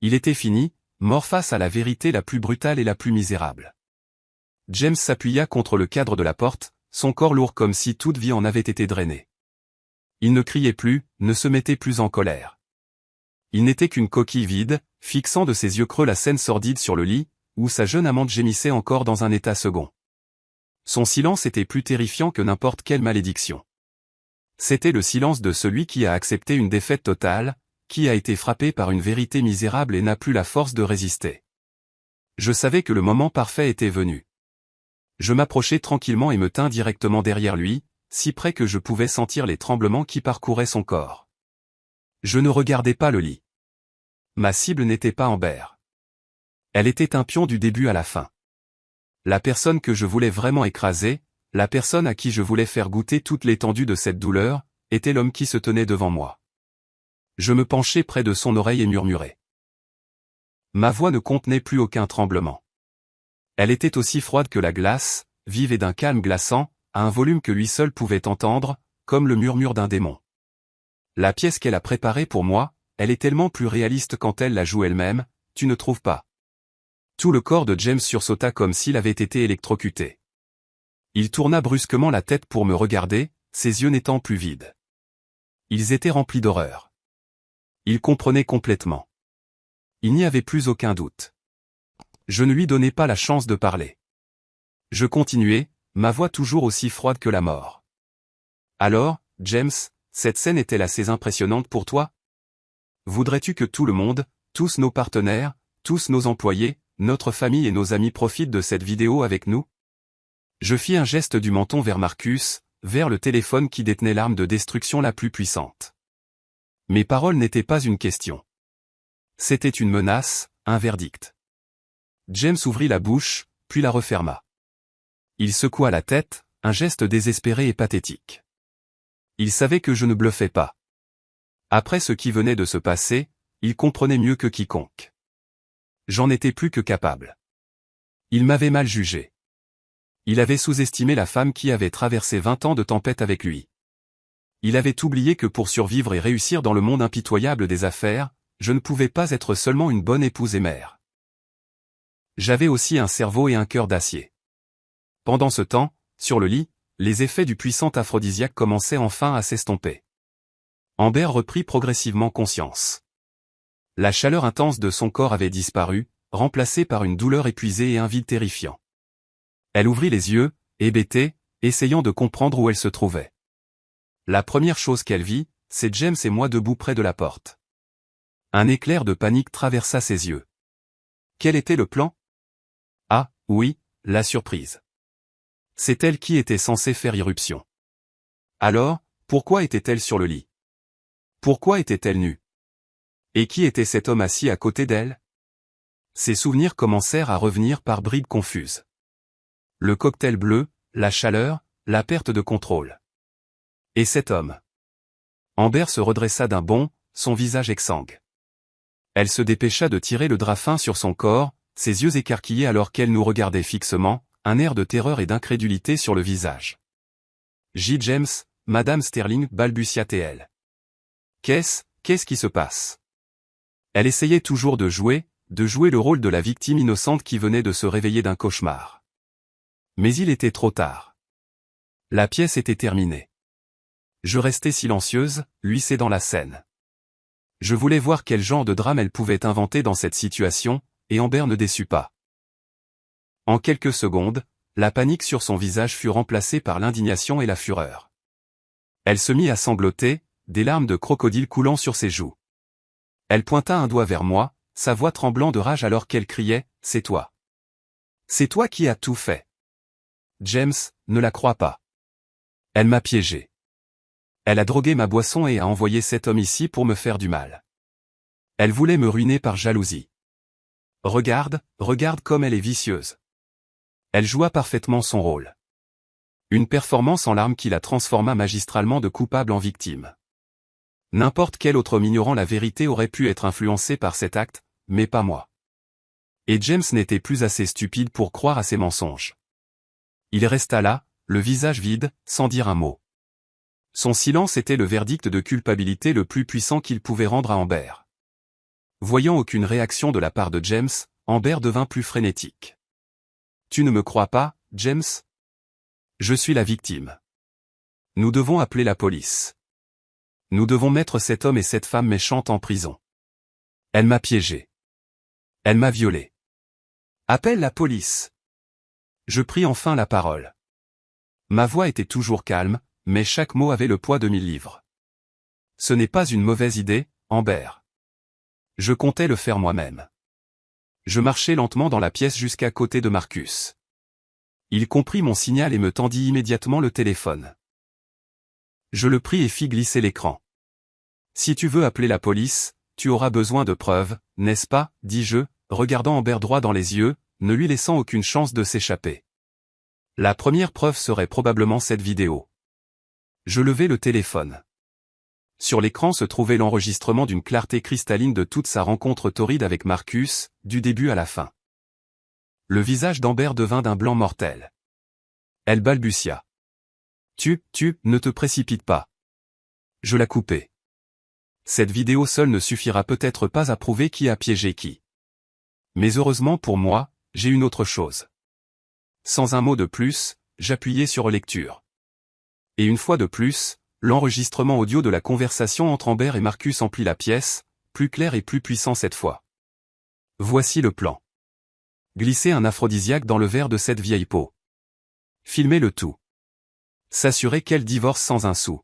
Il était fini, mort face à la vérité la plus brutale et la plus misérable. James s'appuya contre le cadre de la porte, son corps lourd comme si toute vie en avait été drainée. Il ne criait plus, ne se mettait plus en colère. Il n'était qu'une coquille vide, fixant de ses yeux creux la scène sordide sur le lit, où sa jeune amante gémissait encore dans un état second. Son silence était plus terrifiant que n'importe quelle malédiction. C'était le silence de celui qui a accepté une défaite totale, qui a été frappé par une vérité misérable et n'a plus la force de résister. Je savais que le moment parfait était venu. Je m'approchai tranquillement et me tins directement derrière lui, si près que je pouvais sentir les tremblements qui parcouraient son corps. Je ne regardais pas le lit. Ma cible n'était pas Amber. Elle était un pion du début à la fin. La personne que je voulais vraiment écraser, la personne à qui je voulais faire goûter toute l'étendue de cette douleur, était l'homme qui se tenait devant moi. Je me penchai près de son oreille et murmurai. Ma voix ne contenait plus aucun tremblement. Elle était aussi froide que la glace, vive et d'un calme glaçant, à un volume que lui seul pouvait entendre, comme le murmure d'un démon. La pièce qu'elle a préparée pour moi, elle est tellement plus réaliste quand elle la joue elle-même, tu ne trouves pas? Tout le corps de James sursauta comme s'il avait été électrocuté. Il tourna brusquement la tête pour me regarder, ses yeux n'étant plus vides. Ils étaient remplis d'horreur. Il comprenait complètement. Il n'y avait plus aucun doute. Je ne lui donnai pas la chance de parler. Je continuai, ma voix toujours aussi froide que la mort. Alors, James, cette scène est-elle assez impressionnante pour toi? Voudrais-tu que tout le monde, tous nos partenaires, tous nos employés, notre famille et nos amis profitent de cette vidéo avec nous? Je fis un geste du menton vers Marcus, vers le téléphone qui détenait l'arme de destruction la plus puissante. Mes paroles n'étaient pas une question. C'était une menace, un verdict. James ouvrit la bouche, puis la referma. Il secoua la tête, un geste désespéré et pathétique. Il savait que je ne bluffais pas. Après ce qui venait de se passer, il comprenait mieux que quiconque. J'en étais plus que capable. Il m'avait mal jugé. Il avait sous-estimé la femme qui avait traversé 20 ans de tempête avec lui. Il avait oublié que pour survivre et réussir dans le monde impitoyable des affaires, je ne pouvais pas être seulement une bonne épouse et mère. J'avais aussi un cerveau et un cœur d'acier. Pendant ce temps, sur le lit, les effets du puissant aphrodisiaque commençaient enfin à s'estomper. Amber reprit progressivement conscience. La chaleur intense de son corps avait disparu, remplacée par une douleur épuisée et un vide terrifiant. Elle ouvrit les yeux, hébétée, essayant de comprendre où elle se trouvait. La première chose qu'elle vit, c'est James et moi debout près de la porte. Un éclair de panique traversa ses yeux. Quel était le plan? Ah, oui, la surprise. C'est elle qui était censée faire irruption. Alors, pourquoi était-elle sur le lit? Pourquoi était-elle nue? Et qui était cet homme assis à côté d'elle? Ses souvenirs commencèrent à revenir par bribes confuses. Le cocktail bleu, la chaleur, la perte de contrôle. Et cet homme? Amber se redressa d'un bond, son visage exsangue. Elle se dépêcha de tirer le drap fin sur son corps, ses yeux écarquillés alors qu'elle nous regardait fixement, un air de terreur et d'incrédulité sur le visage. J. James, Madame Sterling, balbutia-t-elle. Qu'est-ce qui se passe? Elle essayait toujours de jouer le rôle de la victime innocente qui venait de se réveiller d'un cauchemar. Mais il était trop tard. La pièce était terminée. Je restais silencieuse, lui cédant la scène. Je voulais voir quel genre de drame elle pouvait inventer dans cette situation, et Amber ne déçut pas. En quelques secondes, la panique sur son visage fut remplacée par l'indignation et la fureur. Elle se mit à sangloter, des larmes de crocodile coulant sur ses joues. Elle pointa un doigt vers moi, sa voix tremblant de rage alors qu'elle criait « C'est toi. C'est toi qui as tout fait. James, ne la crois pas. Elle m'a piégé. Elle a drogué ma boisson et a envoyé cet homme ici pour me faire du mal. Elle voulait me ruiner par jalousie. Regarde comme elle est vicieuse. » Elle joua parfaitement son rôle. Une performance en larmes qui la transforma magistralement de coupable en victime. N'importe quel autre homme ignorant la vérité aurait pu être influencé par cet acte, mais pas moi. Et James n'était plus assez stupide pour croire à ses mensonges. Il resta là, le visage vide, sans dire un mot. Son silence était le verdict de culpabilité le plus puissant qu'il pouvait rendre à Amber. Voyant aucune réaction de la part de James, Amber devint plus frénétique. « Tu ne me crois pas, James ? Je suis la victime. Nous devons appeler la police. Nous devons mettre cet homme et cette femme méchante en prison. Elle m'a piégé. Elle m'a violé. Appelle la police. » Je pris enfin la parole. Ma voix était toujours calme, mais chaque mot avait le poids de 1000 livres. Ce n'est pas une mauvaise idée, Amber. Je comptais le faire moi-même. Je marchai lentement dans la pièce jusqu'à côté de Marcus. Il comprit mon signal et me tendit immédiatement le téléphone. Je le pris et fis glisser l'écran. « Si tu veux appeler la police, tu auras besoin de preuves, n'est-ce pas ?» dis-je, regardant Amber droit dans les yeux, ne lui laissant aucune chance de s'échapper. La première preuve serait probablement cette vidéo. Je levai le téléphone. Sur l'écran se trouvait l'enregistrement d'une clarté cristalline de toute sa rencontre torride avec Marcus, du début à la fin. Le visage d'Amber devint d'un blanc mortel. Elle balbutia. « Tu, ne te précipite pas. » Je la coupai. Cette vidéo seule ne suffira peut-être pas à prouver qui a piégé qui. Mais heureusement pour moi, j'ai une autre chose. Sans un mot de plus, j'appuyai sur relecture. Et une fois de plus, l'enregistrement audio de la conversation entre Amber et Marcus emplit la pièce, plus clair et plus puissant cette fois. Voici le plan. Glisser un aphrodisiaque dans le verre de cette vieille peau. Filmer le tout. S'assurer qu'elle divorce sans un sou.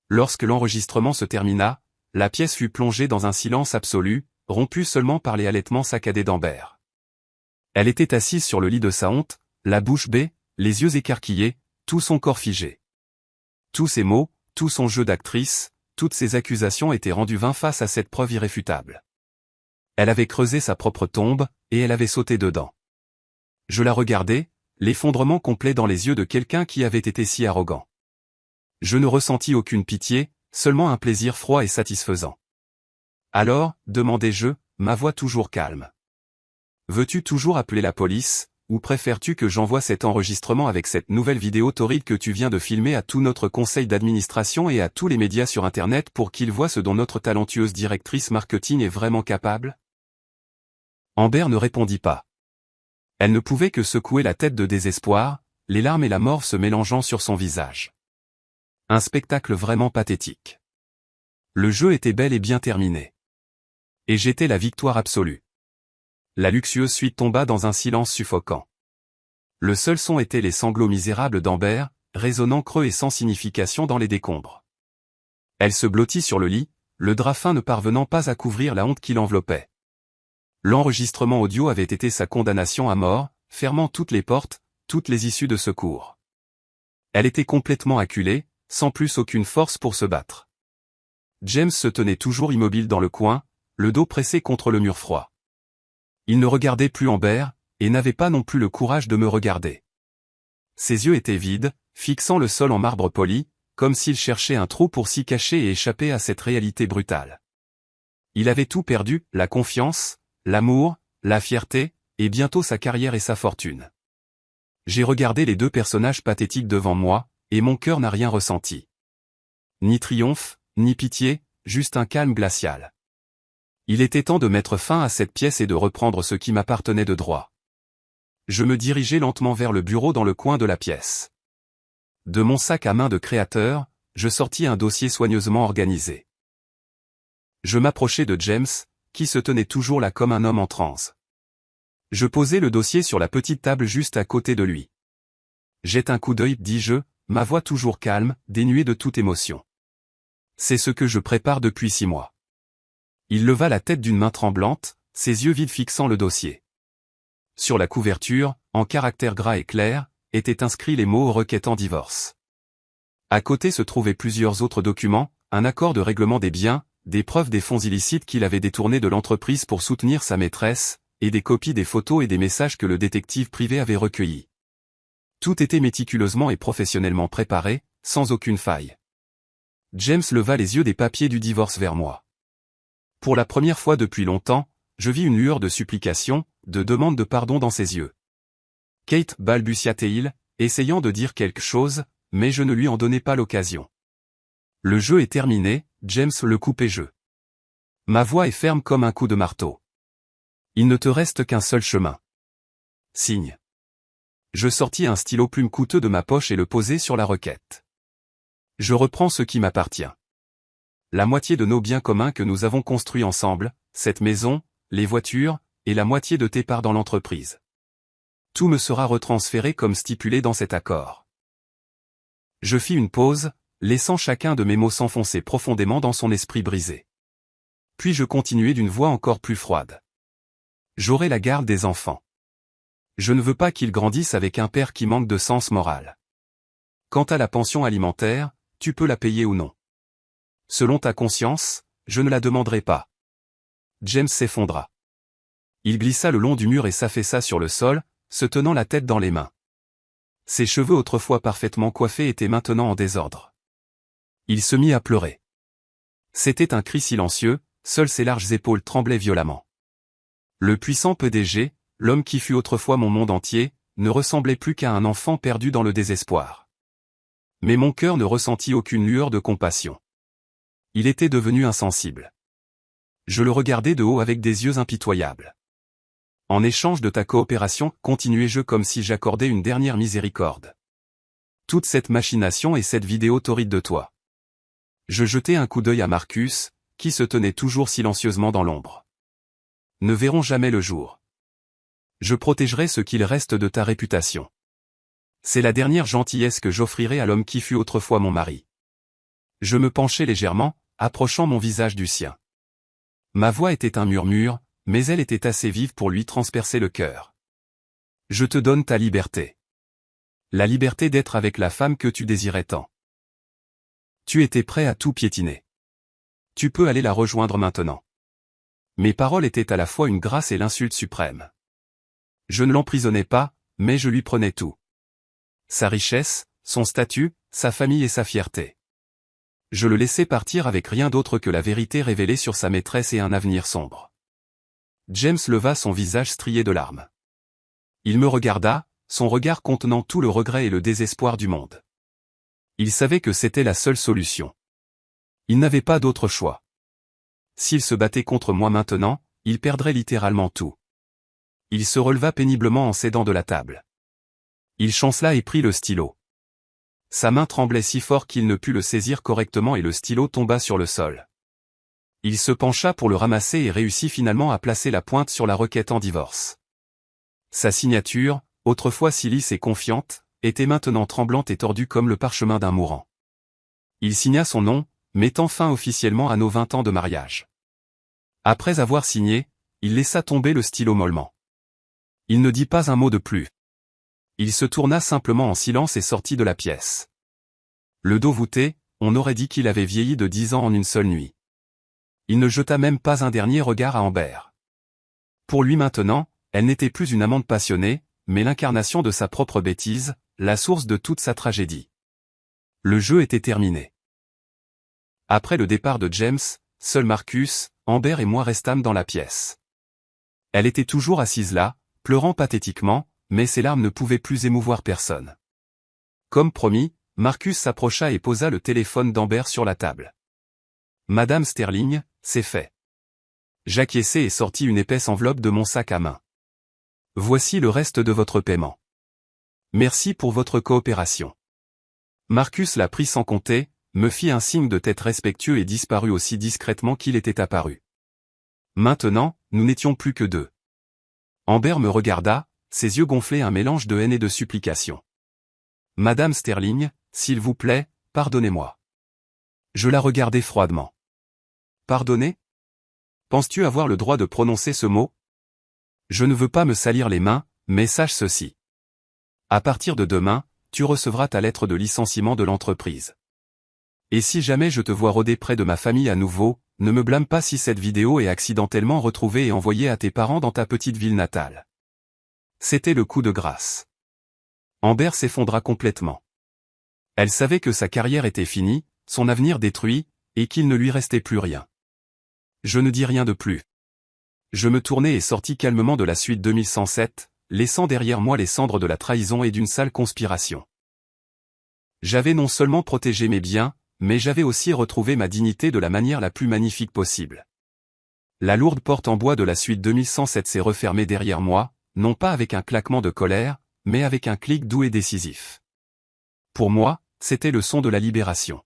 Lorsque l'enregistrement se termina, la pièce fut plongée dans un silence absolu, rompu seulement par les halètements saccadés d'Amber. Elle était assise sur le lit de sa honte, la bouche bée, les yeux écarquillés, tout son corps figé. Tous ses mots, tout son jeu d'actrice, toutes ses accusations étaient rendues vains face à cette preuve irréfutable. Elle avait creusé sa propre tombe, et elle avait sauté dedans. Je la regardais, l'effondrement complet dans les yeux de quelqu'un qui avait été si arrogant. Je ne ressentis aucune pitié, seulement un plaisir froid et satisfaisant. « Alors, demandai-je, ma voix toujours calme. Veux-tu toujours appeler la police, ou préfères-tu que j'envoie cet enregistrement avec cette nouvelle vidéo torride que tu viens de filmer à tout notre conseil d'administration et à tous les médias sur Internet pour qu'ils voient ce dont notre talentueuse directrice marketing est vraiment capable ?» Amber ne répondit pas. Elle ne pouvait que secouer la tête de désespoir, les larmes et la morve se mélangeant sur son visage. Un spectacle vraiment pathétique. Le jeu était bel et bien terminé. Et j'étais la victoire absolue. La luxueuse suite tomba dans un silence suffocant. Le seul son était les sanglots misérables d'Amber, résonnant creux et sans signification dans les décombres. Elle se blottit sur le lit, le drap fin ne parvenant pas à couvrir la honte qui l'enveloppait. L'enregistrement audio avait été sa condamnation à mort, fermant toutes les portes, toutes les issues de secours. Elle était complètement acculée, sans plus aucune force pour se battre. James se tenait toujours immobile dans le coin, le dos pressé contre le mur froid. Il ne regardait plus Amber, et n'avait pas non plus le courage de me regarder. Ses yeux étaient vides, fixant le sol en marbre poli, comme s'il cherchait un trou pour s'y cacher et échapper à cette réalité brutale. Il avait tout perdu, la confiance, l'amour, la fierté, et bientôt sa carrière et sa fortune. J'ai regardé les deux personnages pathétiques devant moi, et mon cœur n'a rien ressenti. Ni triomphe, ni pitié, juste un calme glacial. Il était temps de mettre fin à cette pièce et de reprendre ce qui m'appartenait de droit. Je me dirigeai lentement vers le bureau dans le coin de la pièce. De mon sac à main de créateur, je sortis un dossier soigneusement organisé. Je m'approchai de James, qui se tenait toujours là comme un homme en transe. Je posai le dossier sur la petite table juste à côté de lui. « Jette un coup d'œil, dis-je, ma voix toujours calme, dénuée de toute émotion. C'est ce que je prépare depuis 6 mois. » Il leva la tête d'une main tremblante, ses yeux vides fixant le dossier. Sur la couverture, en caractères gras et clairs, étaient inscrits les mots requêtant divorce. À côté se trouvaient plusieurs autres documents, un accord de règlement des biens, des preuves des fonds illicites qu'il avait détournés de l'entreprise pour soutenir sa maîtresse, et des copies des photos et des messages que le détective privé avait recueillis. Tout était méticuleusement et professionnellement préparé, sans aucune faille. James leva les yeux des papiers du divorce vers moi. Pour la première fois depuis longtemps, je vis une lueur de supplication, de demande de pardon dans ses yeux. « Kate, balbutia-t-il, essayant de dire quelque chose, mais je ne lui en donnais pas l'occasion. Le jeu est terminé, James le coupe et jeu. Ma voix est ferme comme un coup de marteau. Il ne te reste qu'un seul chemin. Signe. Je sortis un stylo plume coûteux de ma poche et le posai sur la requête. Je reprends ce qui m'appartient. La moitié de nos biens communs que nous avons construits ensemble, cette maison, les voitures, et la moitié de tes parts dans l'entreprise. Tout me sera retransféré comme stipulé dans cet accord. Je fis une pause, laissant chacun de mes mots s'enfoncer profondément dans son esprit brisé. Puis je continuai d'une voix encore plus froide. J'aurai la garde des enfants. Je ne veux pas qu'ils grandissent avec un père qui manque de sens moral. Quant à la pension alimentaire, tu peux la payer ou non. Selon ta conscience, je ne la demanderai pas. James s'effondra. Il glissa le long du mur et s'affaissa sur le sol, se tenant la tête dans les mains. Ses cheveux autrefois parfaitement coiffés étaient maintenant en désordre. Il se mit à pleurer. C'était un cri silencieux, seules ses larges épaules tremblaient violemment. Le puissant PDG, l'homme qui fut autrefois mon monde entier, ne ressemblait plus qu'à un enfant perdu dans le désespoir. Mais mon cœur ne ressentit aucune lueur de compassion. Il était devenu insensible. Je le regardais de haut avec des yeux impitoyables. En échange de ta coopération, continuai-je comme si j'accordais une dernière miséricorde. Toute cette machination et cette vidéo torride de toi. Je jetai un coup d'œil à Marcus, qui se tenait toujours silencieusement dans l'ombre. Ne verront jamais le jour. Je protégerai ce qu'il reste de ta réputation. C'est la dernière gentillesse que j'offrirai à l'homme qui fut autrefois mon mari. Je me penchai légèrement, approchant mon visage du sien. Ma voix était un murmure, mais elle était assez vive pour lui transpercer le cœur. Je te donne ta liberté. La liberté d'être avec la femme que tu désirais tant. Tu étais prêt à tout piétiner. Tu peux aller la rejoindre maintenant. Mes paroles étaient à la fois une grâce et l'insulte suprême. Je ne l'emprisonnais pas, mais je lui prenais tout. Sa richesse, son statut, sa famille et sa fierté. Je le laissais partir avec rien d'autre que la vérité révélée sur sa maîtresse et un avenir sombre. James leva son visage strié de larmes. Il me regarda, son regard contenant tout le regret et le désespoir du monde. Il savait que c'était la seule solution. Il n'avait pas d'autre choix. S'il se battait contre moi maintenant, il perdrait littéralement tout. Il se releva péniblement en s'aidant de la table. Il chancela et prit le stylo. Sa main tremblait si fort qu'il ne put le saisir correctement et le stylo tomba sur le sol. Il se pencha pour le ramasser et réussit finalement à placer la pointe sur la requête en divorce. Sa signature, autrefois si lisse et confiante, était maintenant tremblante et tordue comme le parchemin d'un mourant. Il signa son nom, mettant fin officiellement à nos 20 ans de mariage. Après avoir signé, il laissa tomber le stylo mollement. Il ne dit pas un mot de plus. Il se tourna simplement en silence et sortit de la pièce. Le dos voûté, on aurait dit qu'il avait vieilli de 10 ans en une seule nuit. Il ne jeta même pas un dernier regard à Amber. Pour lui maintenant, elle n'était plus une amante passionnée, mais l'incarnation de sa propre bêtise, la source de toute sa tragédie. Le jeu était terminé. Après le départ de James, seul Marcus, Amber et moi restâmes dans la pièce. Elle était toujours assise là, pleurant pathétiquement, mais ses larmes ne pouvaient plus émouvoir personne. Comme promis, Marcus s'approcha et posa le téléphone d'Amber sur la table. « Madame Sterling, c'est fait. » J'acquiesçai et sortis une épaisse enveloppe de mon sac à main. « Voici le reste de votre paiement. Merci pour votre coopération. » Marcus la prit sans compter, me fit un signe de tête respectueux et disparut aussi discrètement qu'il était apparu. Maintenant, nous n'étions plus que deux. Amber me regarda, ses yeux gonflaient un mélange de haine et de supplication. « Madame Sterling, s'il vous plaît, pardonnez-moi. » Je la regardai froidement. « Pardonner ? Penses-tu avoir le droit de prononcer ce mot ? Je ne veux pas me salir les mains, mais sache ceci. À partir de demain, tu recevras ta lettre de licenciement de l'entreprise. Et si jamais je te vois rôder près de ma famille à nouveau, ne me blâme pas si cette vidéo est accidentellement retrouvée et envoyée à tes parents dans ta petite ville natale. » C'était le coup de grâce. Amber s'effondra complètement. Elle savait que sa carrière était finie, son avenir détruit, et qu'il ne lui restait plus rien. Je ne dis rien de plus. Je me tournai et sortis calmement de la suite 2107, laissant derrière moi les cendres de la trahison et d'une sale conspiration. J'avais non seulement protégé mes biens, mais j'avais aussi retrouvé ma dignité de la manière la plus magnifique possible. La lourde porte en bois de la suite 2107 s'est refermée derrière moi, non pas avec un claquement de colère, mais avec un clic doux et décisif. Pour moi, c'était le son de la libération.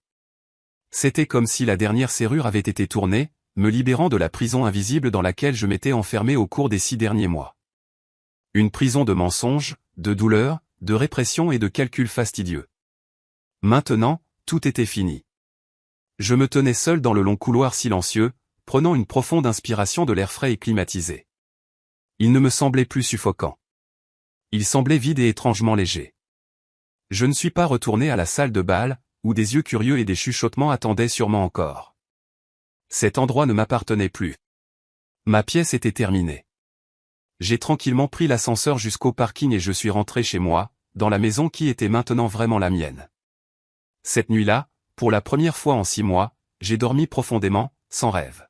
C'était comme si la dernière serrure avait été tournée, me libérant de la prison invisible dans laquelle je m'étais enfermé au cours des 6 derniers mois. Une prison de mensonges, de douleurs, de répression et de calculs fastidieux. Maintenant, tout était fini. Je me tenais seul dans le long couloir silencieux, prenant une profonde inspiration de l'air frais et climatisé. Il ne me semblait plus suffocant. Il semblait vide et étrangement léger. Je ne suis pas retourné à la salle de bal, où des yeux curieux et des chuchotements attendaient sûrement encore. Cet endroit ne m'appartenait plus. Ma pièce était terminée. J'ai tranquillement pris l'ascenseur jusqu'au parking et je suis rentré chez moi, dans la maison qui était maintenant vraiment la mienne. Cette nuit-là, pour la première fois en 6 mois, j'ai dormi profondément, sans rêve.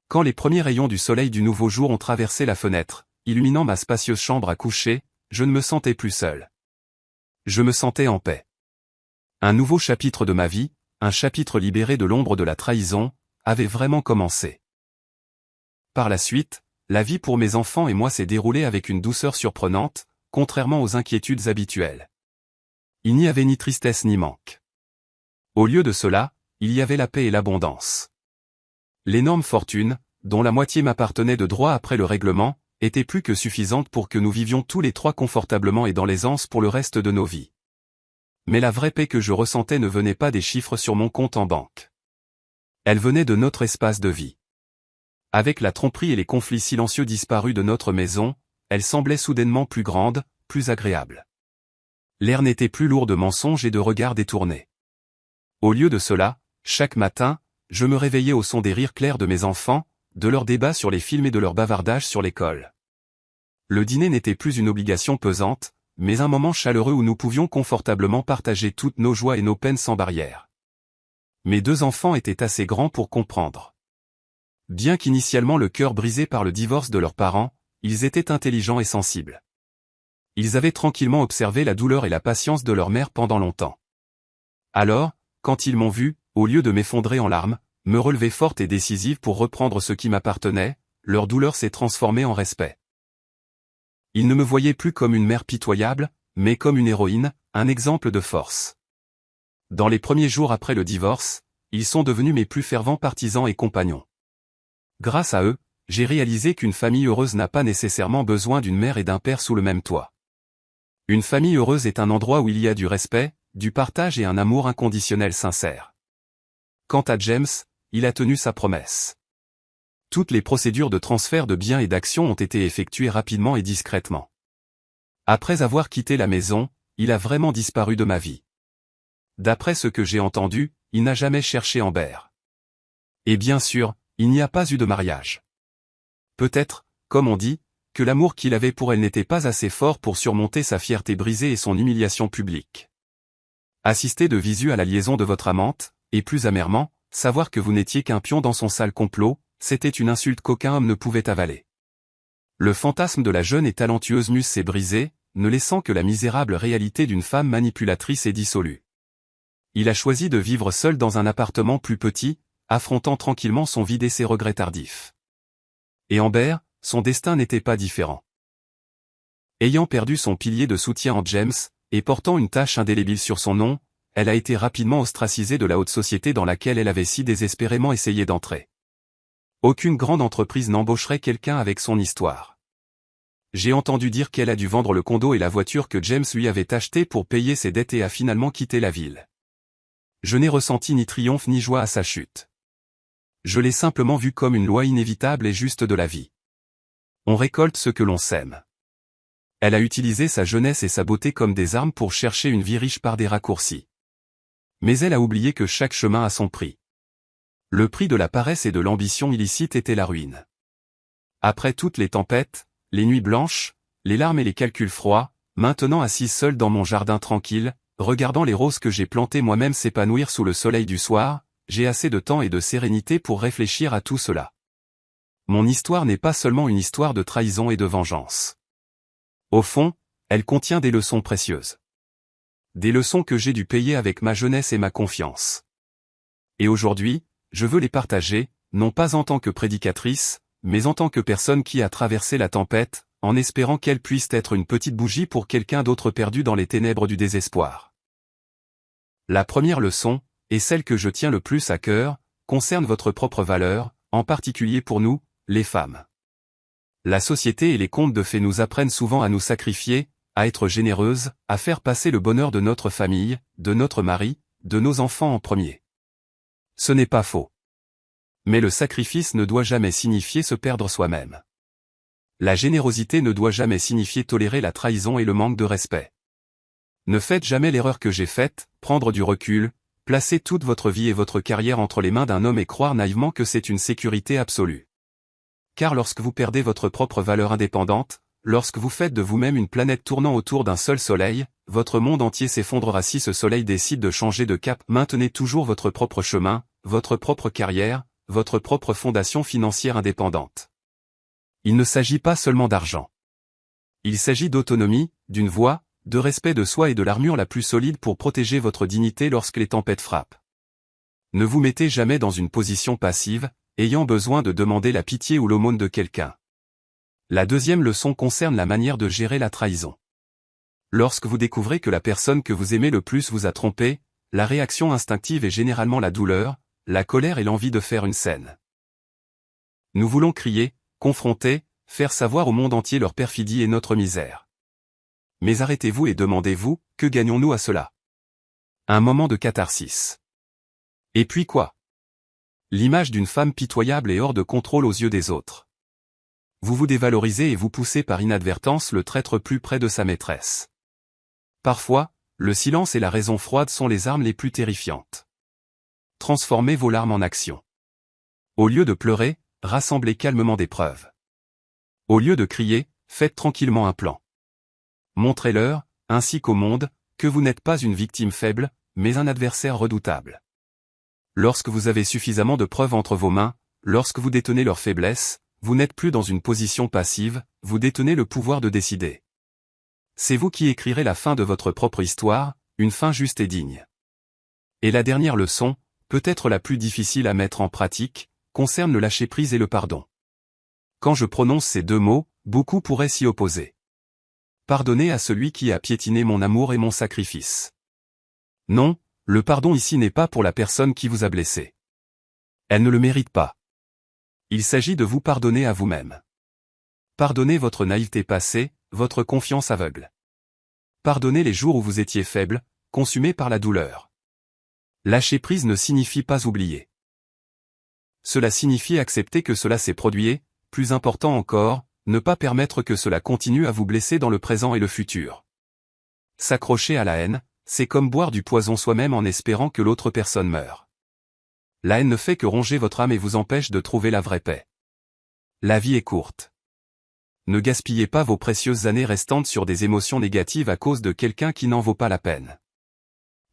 Quand les premiers rayons du soleil du nouveau jour ont traversé la fenêtre, illuminant ma spacieuse chambre à coucher, je ne me sentais plus seul. Je me sentais en paix. Un nouveau chapitre de ma vie, un chapitre libéré de l'ombre de la trahison, avait vraiment commencé. Par la suite, la vie pour mes enfants et moi s'est déroulée avec une douceur surprenante, contrairement aux inquiétudes habituelles. Il n'y avait ni tristesse ni manque. Au lieu de cela, il y avait la paix et l'abondance. L'énorme fortune, dont la moitié m'appartenait de droit après le règlement, était plus que suffisante pour que nous vivions tous les trois confortablement et dans l'aisance pour le reste de nos vies. Mais la vraie paix que je ressentais ne venait pas des chiffres sur mon compte en banque. Elle venait de notre espace de vie. Avec la tromperie et les conflits silencieux disparus de notre maison, elle semblait soudainement plus grande, plus agréable. L'air n'était plus lourd de mensonges et de regards détournés. Au lieu de cela, chaque matin, je me réveillais au son des rires clairs de mes enfants, de leurs débats sur les films et de leurs bavardages sur l'école. Le dîner n'était plus une obligation pesante, mais un moment chaleureux où nous pouvions confortablement partager toutes nos joies et nos peines sans barrière. Mes 2 enfants étaient assez grands pour comprendre. Bien qu'initialement le cœur brisé par le divorce de leurs parents, ils étaient intelligents et sensibles. Ils avaient tranquillement observé la douleur et la patience de leur mère pendant longtemps. Alors, quand ils m'ont vu, au lieu de m'effondrer en larmes, me relever forte et décisive pour reprendre ce qui m'appartenait, leur douleur s'est transformée en respect. Ils ne me voyaient plus comme une mère pitoyable, mais comme une héroïne, un exemple de force. Dans les premiers jours après le divorce, ils sont devenus mes plus fervents partisans et compagnons. Grâce à eux, j'ai réalisé qu'une famille heureuse n'a pas nécessairement besoin d'une mère et d'un père sous le même toit. Une famille heureuse est un endroit où il y a du respect, du partage et un amour inconditionnel sincère. Quant à James, il a tenu sa promesse. Toutes les procédures de transfert de biens et d'actions ont été effectuées rapidement et discrètement. Après avoir quitté la maison, il a vraiment disparu de ma vie. D'après ce que j'ai entendu, il n'a jamais cherché Amber. Et bien sûr, il n'y a pas eu de mariage. Peut-être, comme on dit, que l'amour qu'il avait pour elle n'était pas assez fort pour surmonter sa fierté brisée et son humiliation publique. Assister de visu à la liaison de votre amante, et plus amèrement, savoir que vous n'étiez qu'un pion dans son sale complot, c'était une insulte qu'aucun homme ne pouvait avaler. Le fantasme de la jeune et talentueuse muse s'est brisé, ne laissant que la misérable réalité d'une femme manipulatrice et dissolue. Il a choisi de vivre seul dans un appartement plus petit, affrontant tranquillement son vide et ses regrets tardifs. Et Amber, son destin n'était pas différent. Ayant perdu son pilier de soutien en James, et portant une tache indélébile sur son nom, elle a été rapidement ostracisée de la haute société dans laquelle elle avait si désespérément essayé d'entrer. Aucune grande entreprise n'embaucherait quelqu'un avec son histoire. J'ai entendu dire qu'elle a dû vendre le condo et la voiture que James lui avait acheté pour payer ses dettes et a finalement quitté la ville. Je n'ai ressenti ni triomphe ni joie à sa chute. Je l'ai simplement vue comme une loi inévitable et juste de la vie. On récolte ce que l'on sème. Elle a utilisé sa jeunesse et sa beauté comme des armes pour chercher une vie riche par des raccourcis. Mais elle a oublié que chaque chemin a son prix. Le prix de la paresse et de l'ambition illicite était la ruine. Après toutes les tempêtes, les nuits blanches, les larmes et les calculs froids, maintenant assise seule dans mon jardin tranquille, regardant les roses que j'ai plantées moi-même s'épanouir sous le soleil du soir, j'ai assez de temps et de sérénité pour réfléchir à tout cela. Mon histoire n'est pas seulement une histoire de trahison et de vengeance. Au fond, elle contient des leçons précieuses. Des leçons que j'ai dû payer avec ma jeunesse et ma confiance. Et aujourd'hui, je veux les partager, non pas en tant que prédicatrice, mais en tant que personne qui a traversé la tempête, en espérant qu'elle puisse être une petite bougie pour quelqu'un d'autre perdu dans les ténèbres du désespoir. La première leçon, et celle que je tiens le plus à cœur, concerne votre propre valeur, en particulier pour nous, les femmes. La société et les contes de fées nous apprennent souvent à nous sacrifier, à être généreuses, à faire passer le bonheur de notre famille, de notre mari, de nos enfants en premier. Ce n'est pas faux. Mais le sacrifice ne doit jamais signifier se perdre soi-même. La générosité ne doit jamais signifier tolérer la trahison et le manque de respect. Ne faites jamais l'erreur que j'ai faite, prendre du recul, placer toute votre vie et votre carrière entre les mains d'un homme et croire naïvement que c'est une sécurité absolue. Car lorsque vous perdez votre propre valeur indépendante, lorsque vous faites de vous-même une planète tournant autour d'un seul soleil, votre monde entier s'effondrera si ce soleil décide de changer de cap. Maintenez toujours votre propre chemin, votre propre carrière, votre propre fondation financière indépendante. Il ne s'agit pas seulement d'argent. Il s'agit d'autonomie, d'une voix, de respect de soi et de l'armure la plus solide pour protéger votre dignité lorsque les tempêtes frappent. Ne vous mettez jamais dans une position passive, ayant besoin de demander la pitié ou l'aumône de quelqu'un. La deuxième leçon concerne la manière de gérer la trahison. Lorsque vous découvrez que la personne que vous aimez le plus vous a trompé, la réaction instinctive est généralement la douleur, la colère et l'envie de faire une scène. Nous voulons crier, confronter, faire savoir au monde entier leur perfidie et notre misère. Mais arrêtez-vous et demandez-vous, que gagnons-nous à cela? Un moment de catharsis. Et puis quoi? L'image d'une femme pitoyable et hors de contrôle aux yeux des autres. Vous vous dévalorisez et vous poussez par inadvertance le traître plus près de sa maîtresse. Parfois, le silence et la raison froide sont les armes les plus terrifiantes. Transformez vos larmes en action. Au lieu de pleurer, rassemblez calmement des preuves. Au lieu de crier, faites tranquillement un plan. Montrez-leur, ainsi qu'au monde, que vous n'êtes pas une victime faible, mais un adversaire redoutable. Lorsque vous avez suffisamment de preuves entre vos mains, lorsque vous détenez leur faiblesse, vous n'êtes plus dans une position passive, vous détenez le pouvoir de décider. C'est vous qui écrirez la fin de votre propre histoire, une fin juste et digne. Et la dernière leçon, peut-être la plus difficile à mettre en pratique, concerne le lâcher-prise et le pardon. Quand je prononce ces deux mots, beaucoup pourraient s'y opposer. Pardonnez à celui qui a piétiné mon amour et mon sacrifice. Non, le pardon ici n'est pas pour la personne qui vous a blessé. Elle ne le mérite pas. Il s'agit de vous pardonner à vous-même. Pardonnez votre naïveté passée, votre confiance aveugle. Pardonnez les jours où vous étiez faible, consumé par la douleur. Lâcher prise ne signifie pas oublier. Cela signifie accepter que cela s'est produit, plus important encore, ne pas permettre que cela continue à vous blesser dans le présent et le futur. S'accrocher à la haine, c'est comme boire du poison soi-même en espérant que l'autre personne meure. La haine ne fait que ronger votre âme et vous empêche de trouver la vraie paix. La vie est courte. Ne gaspillez pas vos précieuses années restantes sur des émotions négatives à cause de quelqu'un qui n'en vaut pas la peine.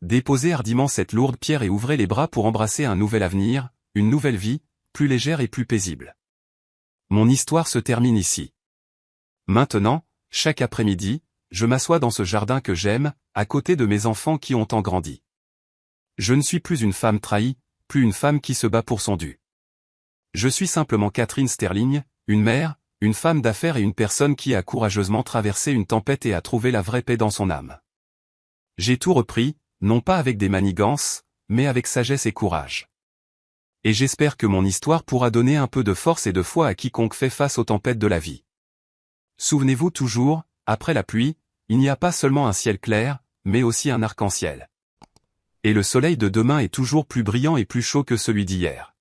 Déposez hardiment cette lourde pierre et ouvrez les bras pour embrasser un nouvel avenir, une nouvelle vie, plus légère et plus paisible. Mon histoire se termine ici. Maintenant, chaque après-midi, je m'assois dans ce jardin que j'aime, à côté de mes enfants qui ont tant grandi. Je ne suis plus une femme trahie, plus une femme qui se bat pour son dû. Je suis simplement Catherine Sterling, une mère, une femme d'affaires et une personne qui a courageusement traversé une tempête et a trouvé la vraie paix dans son âme. J'ai tout repris, non pas avec des manigances, mais avec sagesse et courage. Et j'espère que mon histoire pourra donner un peu de force et de foi à quiconque fait face aux tempêtes de la vie. Souvenez-vous toujours, après la pluie, il n'y a pas seulement un ciel clair, mais aussi un arc-en-ciel. Et le soleil de demain est toujours plus brillant et plus chaud que celui d'hier.